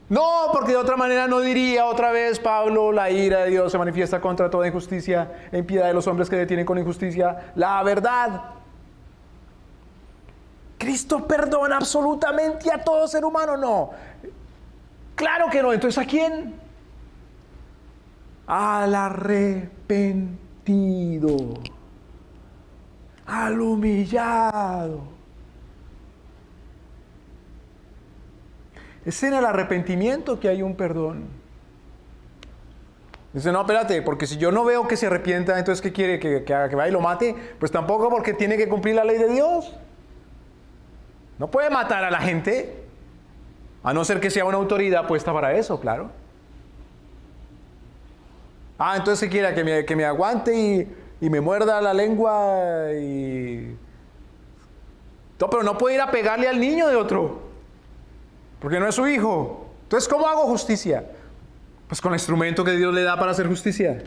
No, porque de otra manera no diría otra vez Pablo: la ira de Dios se manifiesta contra toda injusticia e impiedad de los hombres que detienen con injusticia la verdad. ¿Cristo perdona absolutamente a todo ser humano? No. Claro que no. Entonces, ¿a quién? Al arrepentido, al humillado. Es en el arrepentimiento que hay un perdón. Dice: no, espérate, porque si yo no veo que se arrepienta, entonces ¿qué quiere? ¿Que haga? ¿Que vaya y lo mate? Pues tampoco, porque tiene que cumplir la ley de Dios. No puede matar a la gente, a no ser que sea una autoridad puesta para eso, claro. Entonces ¿qué quiere? Que me aguante y me muerda la lengua y... No, pero no puede ir a pegarle al niño de otro, porque no es su hijo. Entonces, ¿cómo hago justicia? Pues con el instrumento que Dios le da para hacer justicia.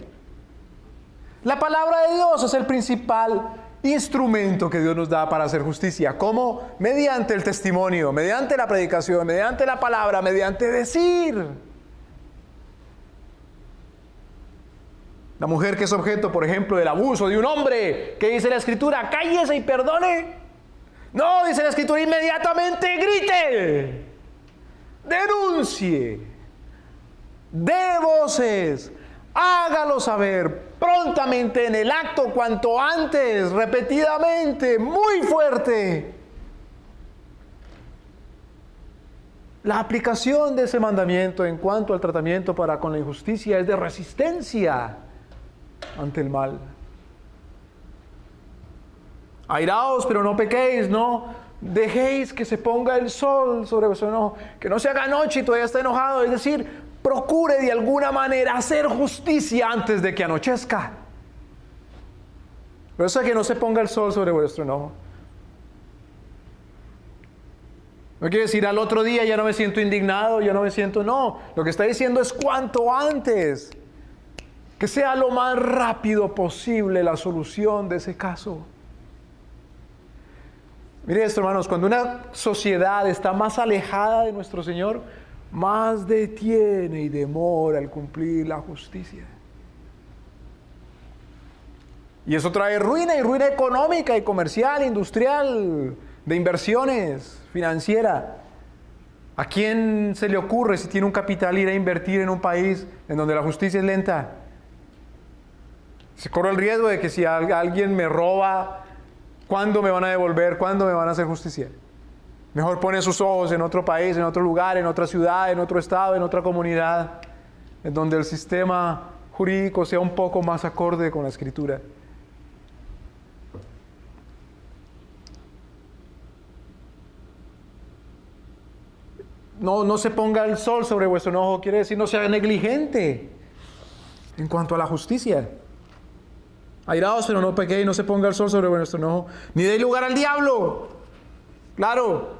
La palabra de Dios es el principal instrumento que Dios nos da para hacer justicia. ¿Cómo? Mediante el testimonio, mediante la predicación, mediante la palabra, mediante decir. La mujer que es objeto, por ejemplo, del abuso de un hombre, ¿qué dice la Escritura? Cállese y perdone. No, dice la Escritura, inmediatamente grite, denuncie, dé voces, hágalo saber prontamente en el acto, cuanto antes, repetidamente, muy fuerte. La aplicación de ese mandamiento en cuanto al tratamiento para con la injusticia es de resistencia ante el mal. Airaos, pero no pequéis, no dejéis que se ponga el sol sobre vuestro enojo, que no se haga noche y todavía está enojado. Es decir, procure de alguna manera hacer justicia antes de que anochezca. Por eso es que no se ponga el sol sobre vuestro enojo. No quiere decir al otro día ya no me siento indignado, ya no me siento... No, lo que está diciendo es cuanto antes. Que sea lo más rápido posible la solución de ese caso. Mire esto, hermanos, cuando una sociedad está más alejada de nuestro Señor, más detiene y demora el cumplir la justicia. Y eso trae ruina, y ruina económica y comercial, industrial, de inversiones, financiera. ¿A quién se le ocurre, si tiene un capital, ir a invertir en un país en donde la justicia es lenta? Se corre el riesgo de que si alguien me roba, ¿cuándo me van a devolver? ¿Cuándo me van a hacer justicia? Mejor pone sus ojos en otro país, en otro lugar, en otra ciudad, en otro estado, en otra comunidad, en donde el sistema jurídico sea un poco más acorde con la Escritura. No se ponga el sol sobre vuestro enojo, quiere decir no sea negligente en cuanto a la justicia. Airaos, pero no pequéis, no se ponga el sol sobre vuestro enojo, ni dé lugar al diablo. Claro,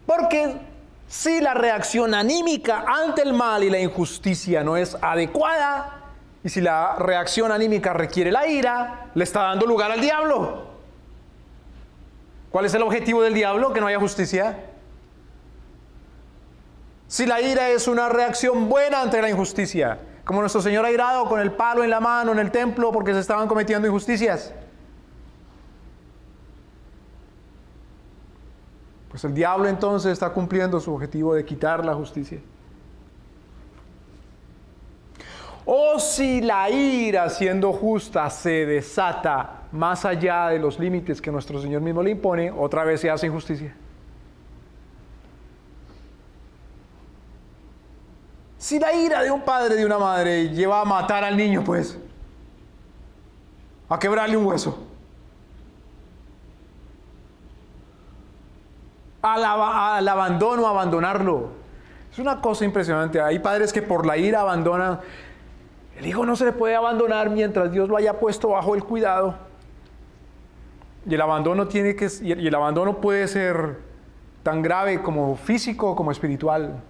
porque si la reacción anímica ante el mal y la injusticia no es adecuada, y si la reacción anímica requiere la ira, le está dando lugar al diablo. ¿Cuál es el objetivo del diablo? Que no haya justicia. Si la ira es una reacción buena ante la injusticia, como nuestro Señor airado con el palo en la mano en el templo porque se estaban cometiendo injusticias, pues el diablo entonces está cumpliendo su objetivo de quitar la justicia. O si la ira, siendo justa, se desata más allá de los límites que nuestro Señor mismo le impone, otra vez se hace injusticia. Si la ira de un padre, de una madre, lleva a matar al niño, pues, a quebrarle un hueso, al abandono, a abandonarlo. Es una cosa impresionante. Hay padres que por la ira abandonan. El hijo no se le puede abandonar mientras Dios lo haya puesto bajo el cuidado. Y el abandono el abandono puede ser tan grave como físico como espiritual.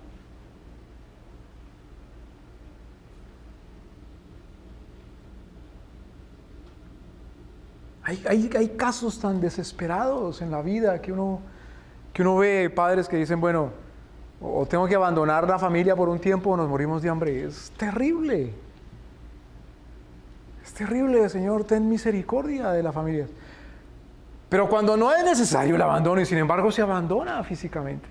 Hay casos tan desesperados en la vida que uno ve padres que dicen, bueno, o tengo que abandonar la familia por un tiempo o nos morimos de hambre. Es terrible. Es terrible, Señor, ten misericordia de la familia. Pero cuando no es necesario el abandono y sin embargo se abandona físicamente.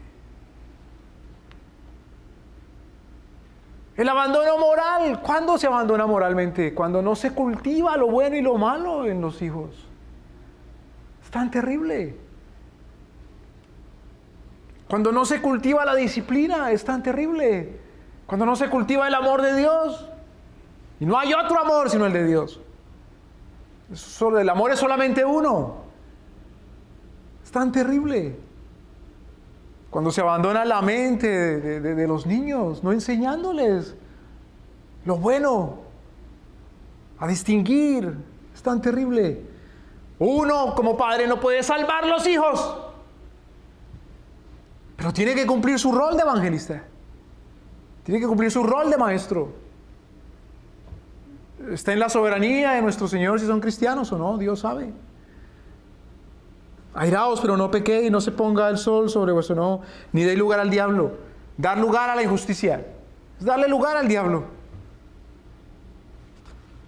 El abandono moral, ¿cuándo se abandona moralmente? Cuando no se cultiva lo bueno y lo malo en los hijos. Es tan terrible. Cuando no se cultiva la disciplina, es tan terrible. Cuando no se cultiva el amor de Dios. Y no hay otro amor sino el de Dios. El amor es solamente uno. Es tan terrible. Cuando se abandona la mente de los niños, no enseñándoles lo bueno, a distinguir, es tan terrible. Uno como padre no puede salvar los hijos, pero tiene que cumplir su rol de evangelista, tiene que cumplir su rol de maestro. Está en la soberanía de nuestro Señor si son cristianos o no, Dios sabe. Airaos, pero no pequéis, no se ponga el sol sobre vuestro no, ni deis lugar al diablo. Dar lugar a la injusticia es darle lugar al diablo.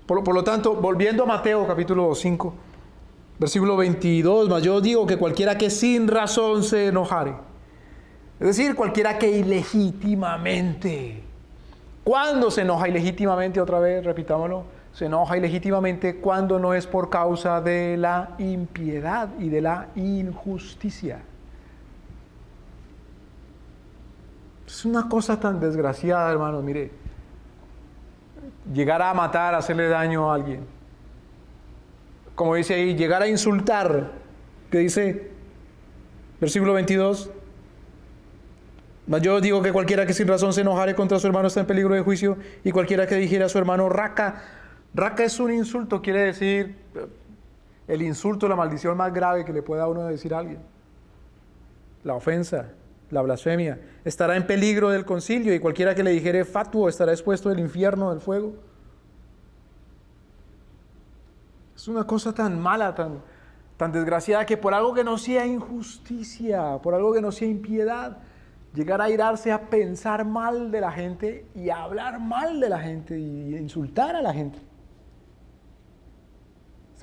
Por lo tanto, volviendo a Mateo capítulo 5, versículo 22, mas yo digo que cualquiera que sin razón se enojare, es decir, cualquiera que ilegítimamente. ¿Cuándo se enoja ilegítimamente? Otra vez, repitámoslo. Se enoja ilegítimamente cuando no es por causa de la impiedad y de la injusticia. Es una cosa tan desgraciada, hermanos. Mire, llegar a matar, hacerle daño a alguien. Como dice ahí, llegar a insultar. ¿Qué dice? Versículo 22. Mas yo digo que cualquiera que sin razón se enojare contra su hermano está en peligro de juicio, y cualquiera que dijera a su hermano raca. Raca es un insulto, quiere decir el insulto, la maldición más grave que le pueda a uno decir a alguien. La ofensa, la blasfemia. Estará en peligro del concilio, y cualquiera que le dijere fatuo estará expuesto al infierno del fuego. Es una cosa tan mala, tan desgraciada, que por algo que no sea injusticia, por algo que no sea impiedad, llegar a irarse a pensar mal de la gente y a hablar mal de la gente y a insultar a la gente.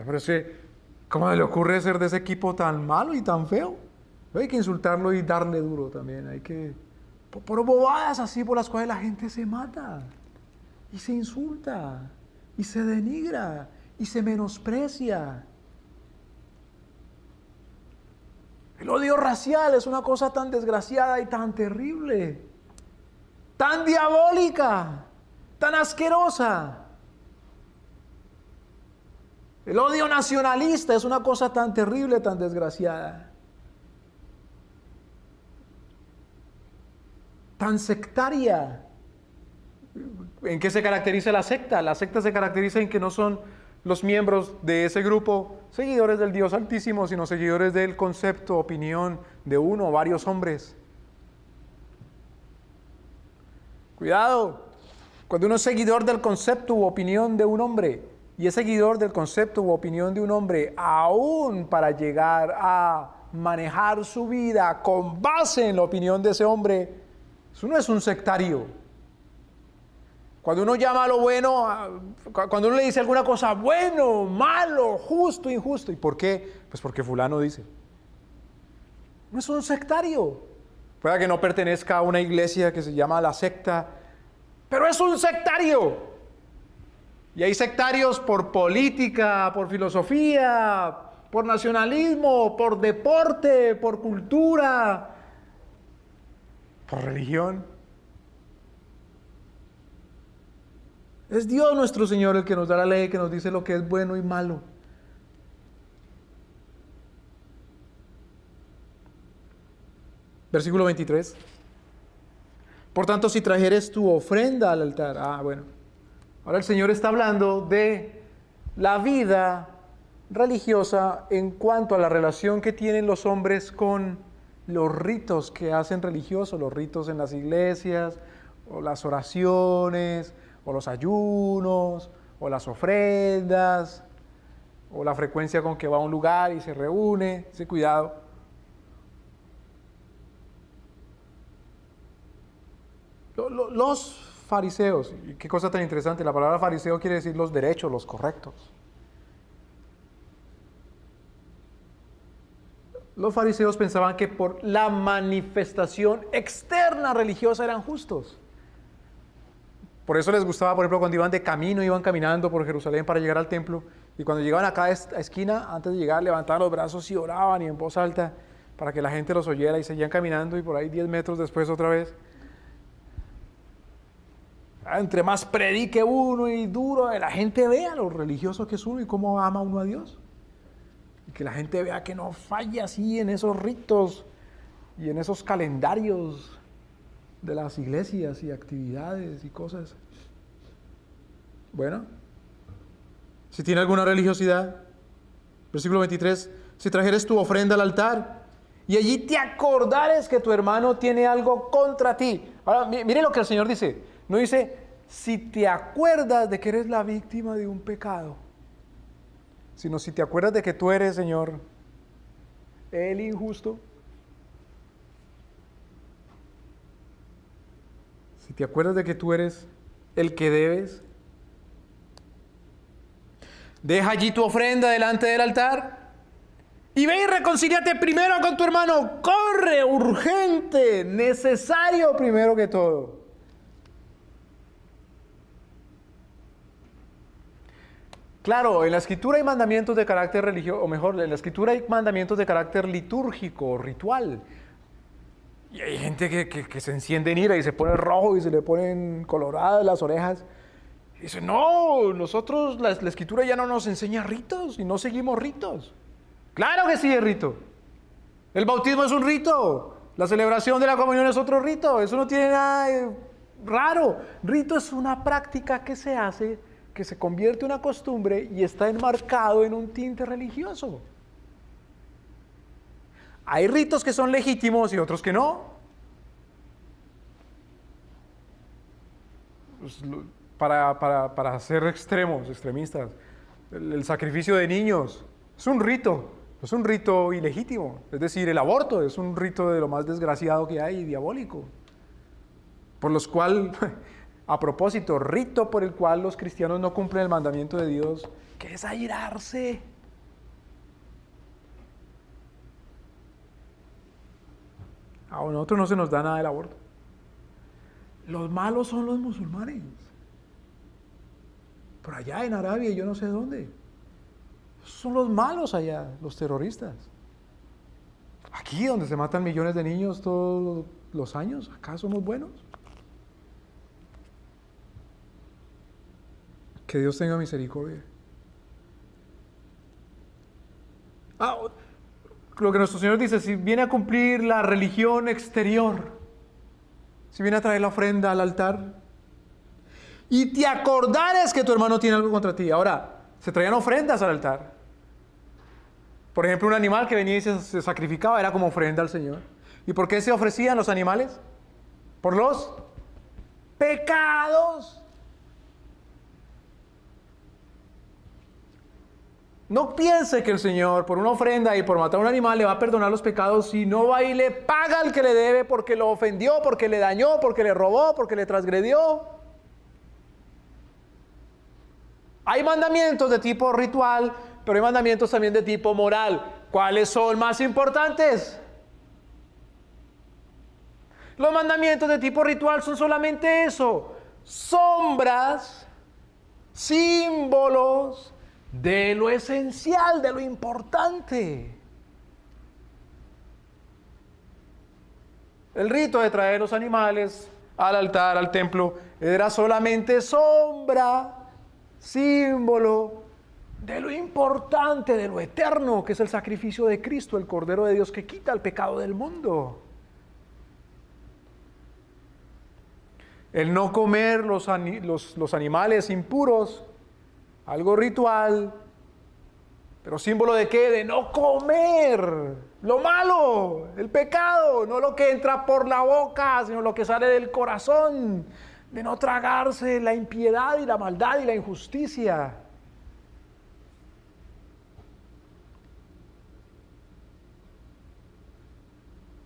Pero es que, ¿cómo le ocurre ser de ese equipo tan malo y tan feo? Hay que insultarlo y darle duro también. Hay que, por bobadas así por las cuales la gente se mata y se insulta y se denigra y se menosprecia. El odio racial es una cosa tan desgraciada y tan terrible, tan diabólica, tan asquerosa. El odio nacionalista es una cosa tan terrible, tan desgraciada, tan sectaria. ¿En qué se caracteriza la secta? La secta se caracteriza en que no son los miembros de ese grupo seguidores del Dios Altísimo, sino seguidores del concepto, opinión de uno o varios hombres. Cuidado, cuando uno es seguidor del concepto u opinión de un hombre, y es seguidor del concepto u opinión de un hombre, aún para llegar a manejar su vida con base en la opinión de ese hombre, eso no es un sectario. Cuando uno llama a lo bueno, cuando uno le dice alguna cosa, bueno, malo, justo, injusto. ¿Y por qué? Pues porque fulano dice. No es un sectario. Puede que no pertenezca a una iglesia que se llama la secta, pero es un sectario. Y hay sectarios por política, por filosofía, por nacionalismo, por deporte, por cultura, por religión. Es Dios nuestro Señor el que nos da la ley, que nos dice lo que es bueno y malo. Versículo 23. Por tanto, si trajeres tu ofrenda al altar. Bueno. Ahora el Señor está hablando de la vida religiosa en cuanto a la relación que tienen los hombres con los ritos que hacen religiosos, los ritos en las iglesias, o las oraciones, o los ayunos, o las ofrendas. o la frecuencia con que va a un lugar y se reúne, ese cuidado. Los fariseos, y qué cosa tan interesante, la palabra fariseo quiere decir los derechos, los correctos. Los fariseos pensaban que por la manifestación externa religiosa eran justos. Por eso les gustaba, por ejemplo, cuando iban de camino, iban caminando por Jerusalén para llegar al templo, y cuando llegaban a cada esquina, antes de llegar, levantaban los brazos y oraban y en voz alta para que la gente los oyera, y seguían caminando, y por ahí 10 metros después otra vez. Entre más predique uno y duro, la gente vea lo religioso que es uno y cómo ama uno a Dios. Y que la gente vea que no falla así en esos ritos y en esos calendarios de las iglesias y actividades y cosas. Bueno, si tiene alguna religiosidad, versículo 23, si trajeres tu ofrenda al altar y allí te acordares que tu hermano tiene algo contra ti. Ahora, mire lo que el Señor dice. No dice, si te acuerdas de que eres la víctima de un pecado, sino si te acuerdas de que tú eres, Señor, el injusto. Si te acuerdas de que tú eres el que debes, deja allí tu ofrenda delante del altar y ve y reconcíliate primero con tu hermano. Corre, urgente, necesario primero que todo. Claro, en la Escritura hay mandamientos de carácter religioso, o mejor, en la Escritura hay mandamientos de carácter litúrgico, ritual. Y hay gente que se enciende en ira y se pone rojo y se le ponen coloradas las orejas. Y dice, no, nosotros, la Escritura ya no nos enseña ritos y no seguimos ritos. Claro que sí es rito. El bautismo es un rito. La celebración de la comunión es otro rito. Eso no tiene nada de raro. Rito es una práctica que se hace, que se convierte en una costumbre y está enmarcado en un tinte religioso. Hay ritos que son legítimos y otros que no. Pues, para ser extremistas, el sacrificio de niños es un rito ilegítimo. Es decir, el aborto es un rito de lo más desgraciado que hay y diabólico. Por los cual, a propósito, rito por el cual los cristianos no cumplen el mandamiento de Dios, que es airarse. A nosotros no se nos da nada del aborto. Los malos son los musulmanes. Por allá en Arabia y yo no sé dónde. Son los malos allá, los terroristas. Aquí donde se matan millones de niños todos los años, acá somos buenos. Que Dios tenga misericordia. Lo que nuestro Señor dice, si viene a cumplir la religión exterior, si viene a traer la ofrenda al altar, y te acordares que tu hermano tiene algo contra ti. Ahora, se traían ofrendas al altar. Por ejemplo, un animal que venía y se sacrificaba era como ofrenda al Señor. ¿Y por qué se ofrecían los animales? Por los pecados. No piense que el Señor, por una ofrenda y por matar a un animal, le va a perdonar los pecados si no va y le paga al que le debe porque lo ofendió, porque le dañó, porque le robó, porque le transgredió. Hay mandamientos de tipo ritual, pero hay mandamientos también de tipo moral. ¿Cuáles son más importantes? Los mandamientos de tipo ritual son solamente eso, sombras, símbolos de lo esencial, de lo importante. El rito de traer los animales al altar, al templo, era solamente sombra, símbolo de lo importante, de lo eterno, que es el sacrificio de Cristo, el Cordero de Dios que quita el pecado del mundo. El no comer los animales impuros, algo ritual, pero símbolo de qué? De no comer lo malo, el pecado, no lo que entra por la boca, sino lo que sale del corazón, de no tragarse la impiedad y la maldad y la injusticia.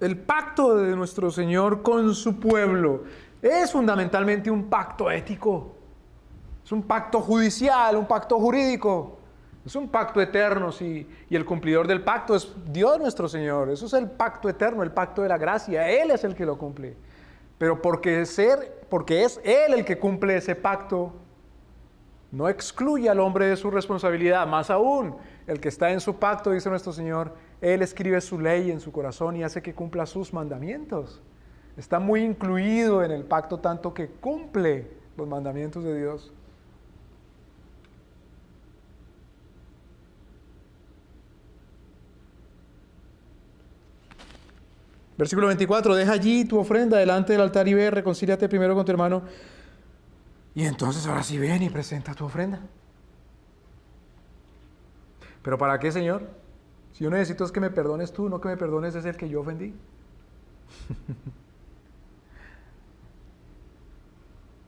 El pacto de nuestro Señor con su pueblo es fundamentalmente un pacto ético. Es un pacto judicial, un pacto jurídico. Es un pacto eterno, sí. Y el cumplidor del pacto es Dios nuestro Señor. Eso es el pacto eterno, el pacto de la gracia. Él es el que lo cumple. Pero porque es Él el que cumple ese pacto, no excluye al hombre de su responsabilidad. Más aún, el que está en su pacto, dice nuestro Señor, Él escribe su ley en su corazón y hace que cumpla sus mandamientos. Está muy incluido en el pacto, tanto que cumple los mandamientos de Dios. Versículo 24, deja allí tu ofrenda delante del altar y ve, reconcíliate primero con tu hermano. Y entonces ahora sí ven y presenta tu ofrenda. ¿Pero para qué, Señor? Si yo necesito es que me perdones tú, no que me perdones es el que yo ofendí.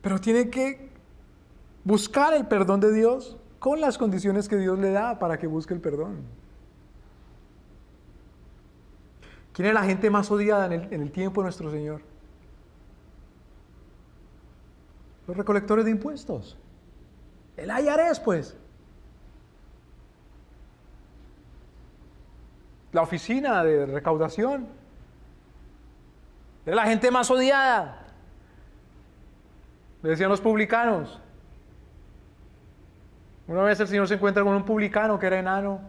Pero tiene que buscar el perdón de Dios con las condiciones que Dios le da para que busque el perdón. ¿Quién es la gente más odiada en el tiempo de nuestro Señor? Los recolectores de impuestos. El IRS, pues. La oficina de recaudación. Es la gente más odiada. Le decían los publicanos. Una vez el Señor se encuentra con un publicano que era enano.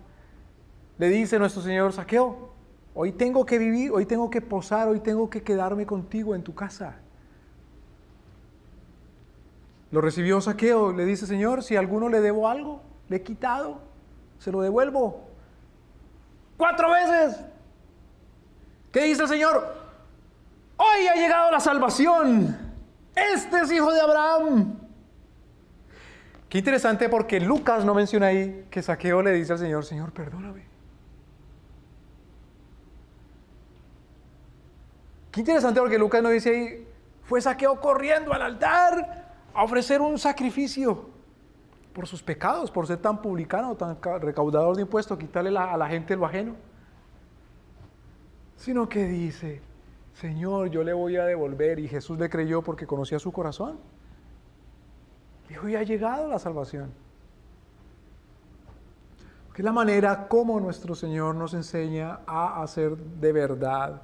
Le dice nuestro Señor: Zaqueo, hoy tengo que vivir, hoy tengo que posar, hoy tengo que quedarme contigo en tu casa. Lo recibió Zaqueo, le dice: Señor, si a alguno le debo algo, le he quitado, se lo devuelvo. 4 veces. ¿Qué dice el Señor? Hoy ha llegado la salvación. Este es hijo de Abraham. Qué interesante, porque Lucas no menciona ahí que Zaqueo le dice al Señor: Señor, perdóname. Qué interesante, porque Lucas no dice ahí: fue Zaqueo corriendo al altar a ofrecer un sacrificio por sus pecados, por ser tan publicano, tan recaudador de impuestos, quitarle a la gente lo ajeno. Sino que dice: Señor, yo le voy a devolver. Y Jesús le creyó porque conocía su corazón. Dijo: ya ha llegado la salvación. Que es la manera como nuestro Señor nos enseña a hacer de verdad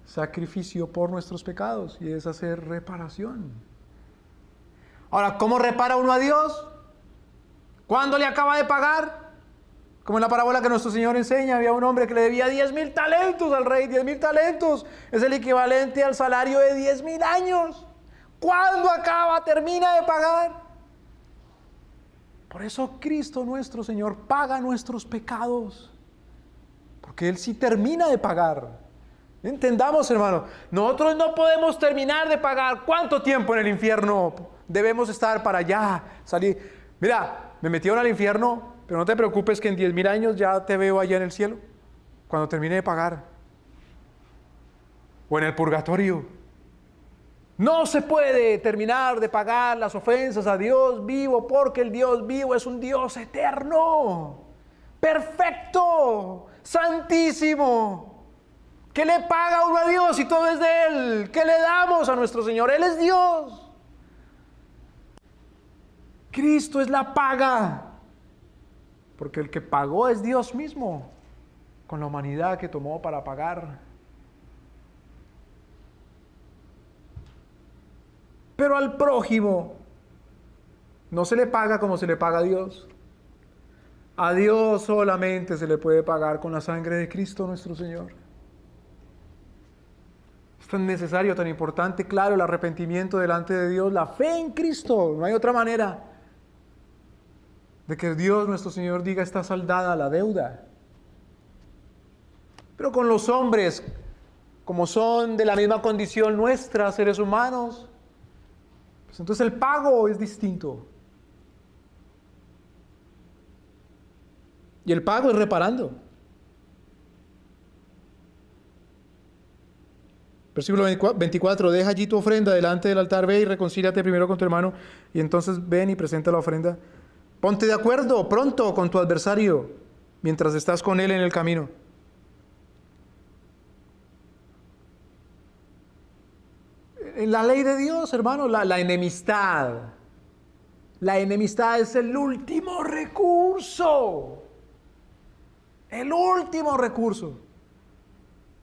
sacrificio por nuestros pecados, y es hacer reparación. Ahora, ¿cómo repara uno a Dios? ¿Cuándo le acaba de pagar? Como en la parábola que nuestro Señor enseña, había un hombre que le debía 10,000 talentos al rey. 10,000 talentos es el equivalente al salario de 10,000 años. ¿Cuándo acaba? ¿Termina de pagar? Por eso Cristo nuestro Señor paga nuestros pecados, porque Él sí termina de pagar. Entendamos, hermano, nosotros no podemos terminar de pagar. ¿Cuánto tiempo en el infierno debemos estar para ya salir? Mira, me metieron al infierno, pero no te preocupes que en 10,000 años ya te veo allá en el cielo, cuando termine de pagar. O en el purgatorio. No se puede terminar de pagar las ofensas a Dios vivo, porque el Dios vivo es un Dios eterno, perfecto, santísimo, que le paga uno a Dios y todo es de Él. ¿Qué le damos a nuestro Señor? Él es Dios. Cristo es la paga, porque el que pagó es Dios mismo, con la humanidad que tomó para pagar. Pero al prójimo no se le paga como se le paga a Dios. A Dios solamente se le puede pagar con la sangre de Cristo nuestro Señor. Es tan necesario, tan importante, claro, el arrepentimiento delante de Dios, la fe en Cristo. No hay otra manera de que Dios nuestro Señor diga: está saldada la deuda. Pero con los hombres, como son de la misma condición nuestra, seres humanos, pues entonces el pago es distinto. Y el pago es reparando. Versículo 24, deja allí tu ofrenda delante del altar, ve y reconcíliate primero con tu hermano, y entonces ven y presenta la ofrenda. Ponte de acuerdo pronto con tu adversario, mientras estás con él en el camino. en la ley de Dios, hermano, la enemistad. La enemistad es el último recurso. El último recurso.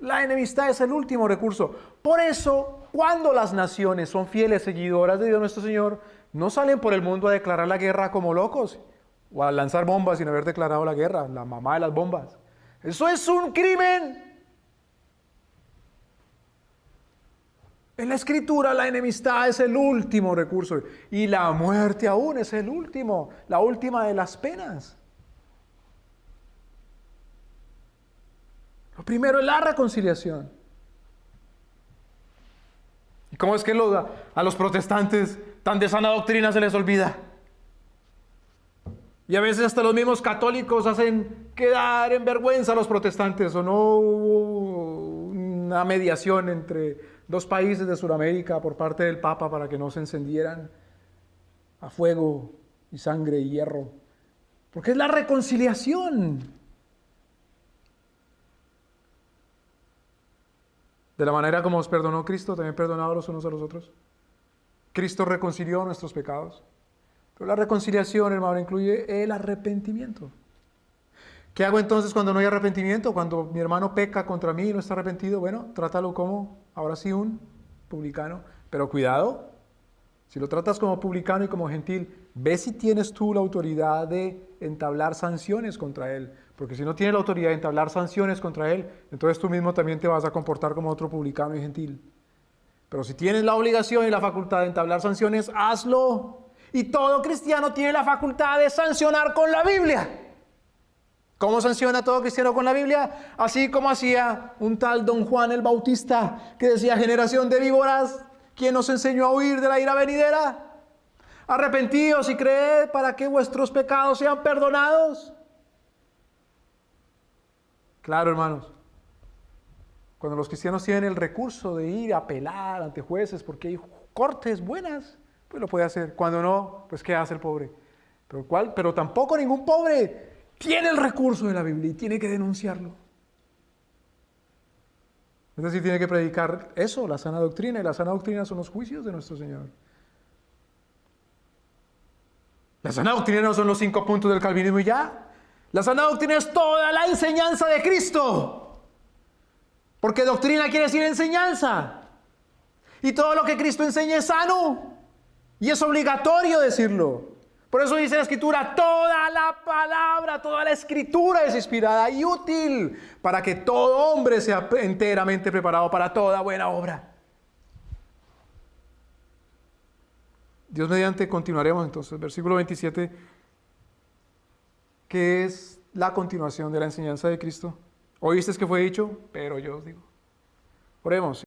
La enemistad es el último recurso. Por eso, cuando las naciones son fieles seguidoras de Dios nuestro Señor, no salen por el mundo a declarar la guerra como locos o a lanzar bombas sin haber declarado la guerra, la mamá de las bombas. Eso es un crimen. En la Escritura la enemistad es el último recurso y la muerte aún es la última de las penas. Lo primero es la reconciliación. ¿Y cómo es que a los protestantes tan de sana doctrina se les olvida? Y a veces hasta los mismos católicos hacen quedar en vergüenza a los protestantes, o no hubo una mediación entre dos países de Sudamérica por parte del Papa para que no se encendieran a fuego y sangre y hierro. Porque es la reconciliación. De la manera como os perdonó Cristo, también perdonados los unos a los otros. Cristo reconcilió nuestros pecados. Pero la reconciliación, hermano, incluye el arrepentimiento. ¿Qué hago entonces cuando no hay arrepentimiento? Cuando mi hermano peca contra mí y no está arrepentido, bueno, trátalo como, ahora sí, un publicano. Pero cuidado, si lo tratas como publicano y como gentil, ve si tienes tú la autoridad de entablar sanciones contra él. Porque si no tienes la autoridad de entablar sanciones contra él, entonces tú mismo también te vas a comportar como otro publicano y gentil. Pero si tienes la obligación y la facultad de entablar sanciones, hazlo. Y todo cristiano tiene la facultad de sancionar con la Biblia. ¿Cómo sanciona todo cristiano con la Biblia? Así como hacía un tal Don Juan el Bautista, que decía: generación de víboras, ¿quién nos enseñó a huir de la ira venidera? Arrepentíos y creed para que vuestros pecados sean perdonados. Claro, hermanos, cuando los cristianos tienen el recurso de ir a apelar ante jueces porque hay cortes buenas, pues lo puede hacer. Cuando no, pues ¿qué hace el pobre? Pero tampoco ningún pobre tiene el recurso de la Biblia y tiene que denunciarlo. Es decir, tiene que predicar eso, la sana doctrina, y la sana doctrina son los juicios de nuestro Señor. La sana doctrina no son los 5 puntos del calvinismo y ya. La sana doctrina es toda la enseñanza de Cristo. Porque doctrina quiere decir enseñanza. Y todo lo que Cristo enseña es sano. Y es obligatorio decirlo. Por eso dice la Escritura: toda la palabra, toda la Escritura es inspirada y útil para que todo hombre sea enteramente preparado para toda buena obra. Dios mediante continuaremos entonces. Versículo 27, que es la continuación de la enseñanza de Cristo. Oísteis que fue dicho, pero yo os digo. Oremos.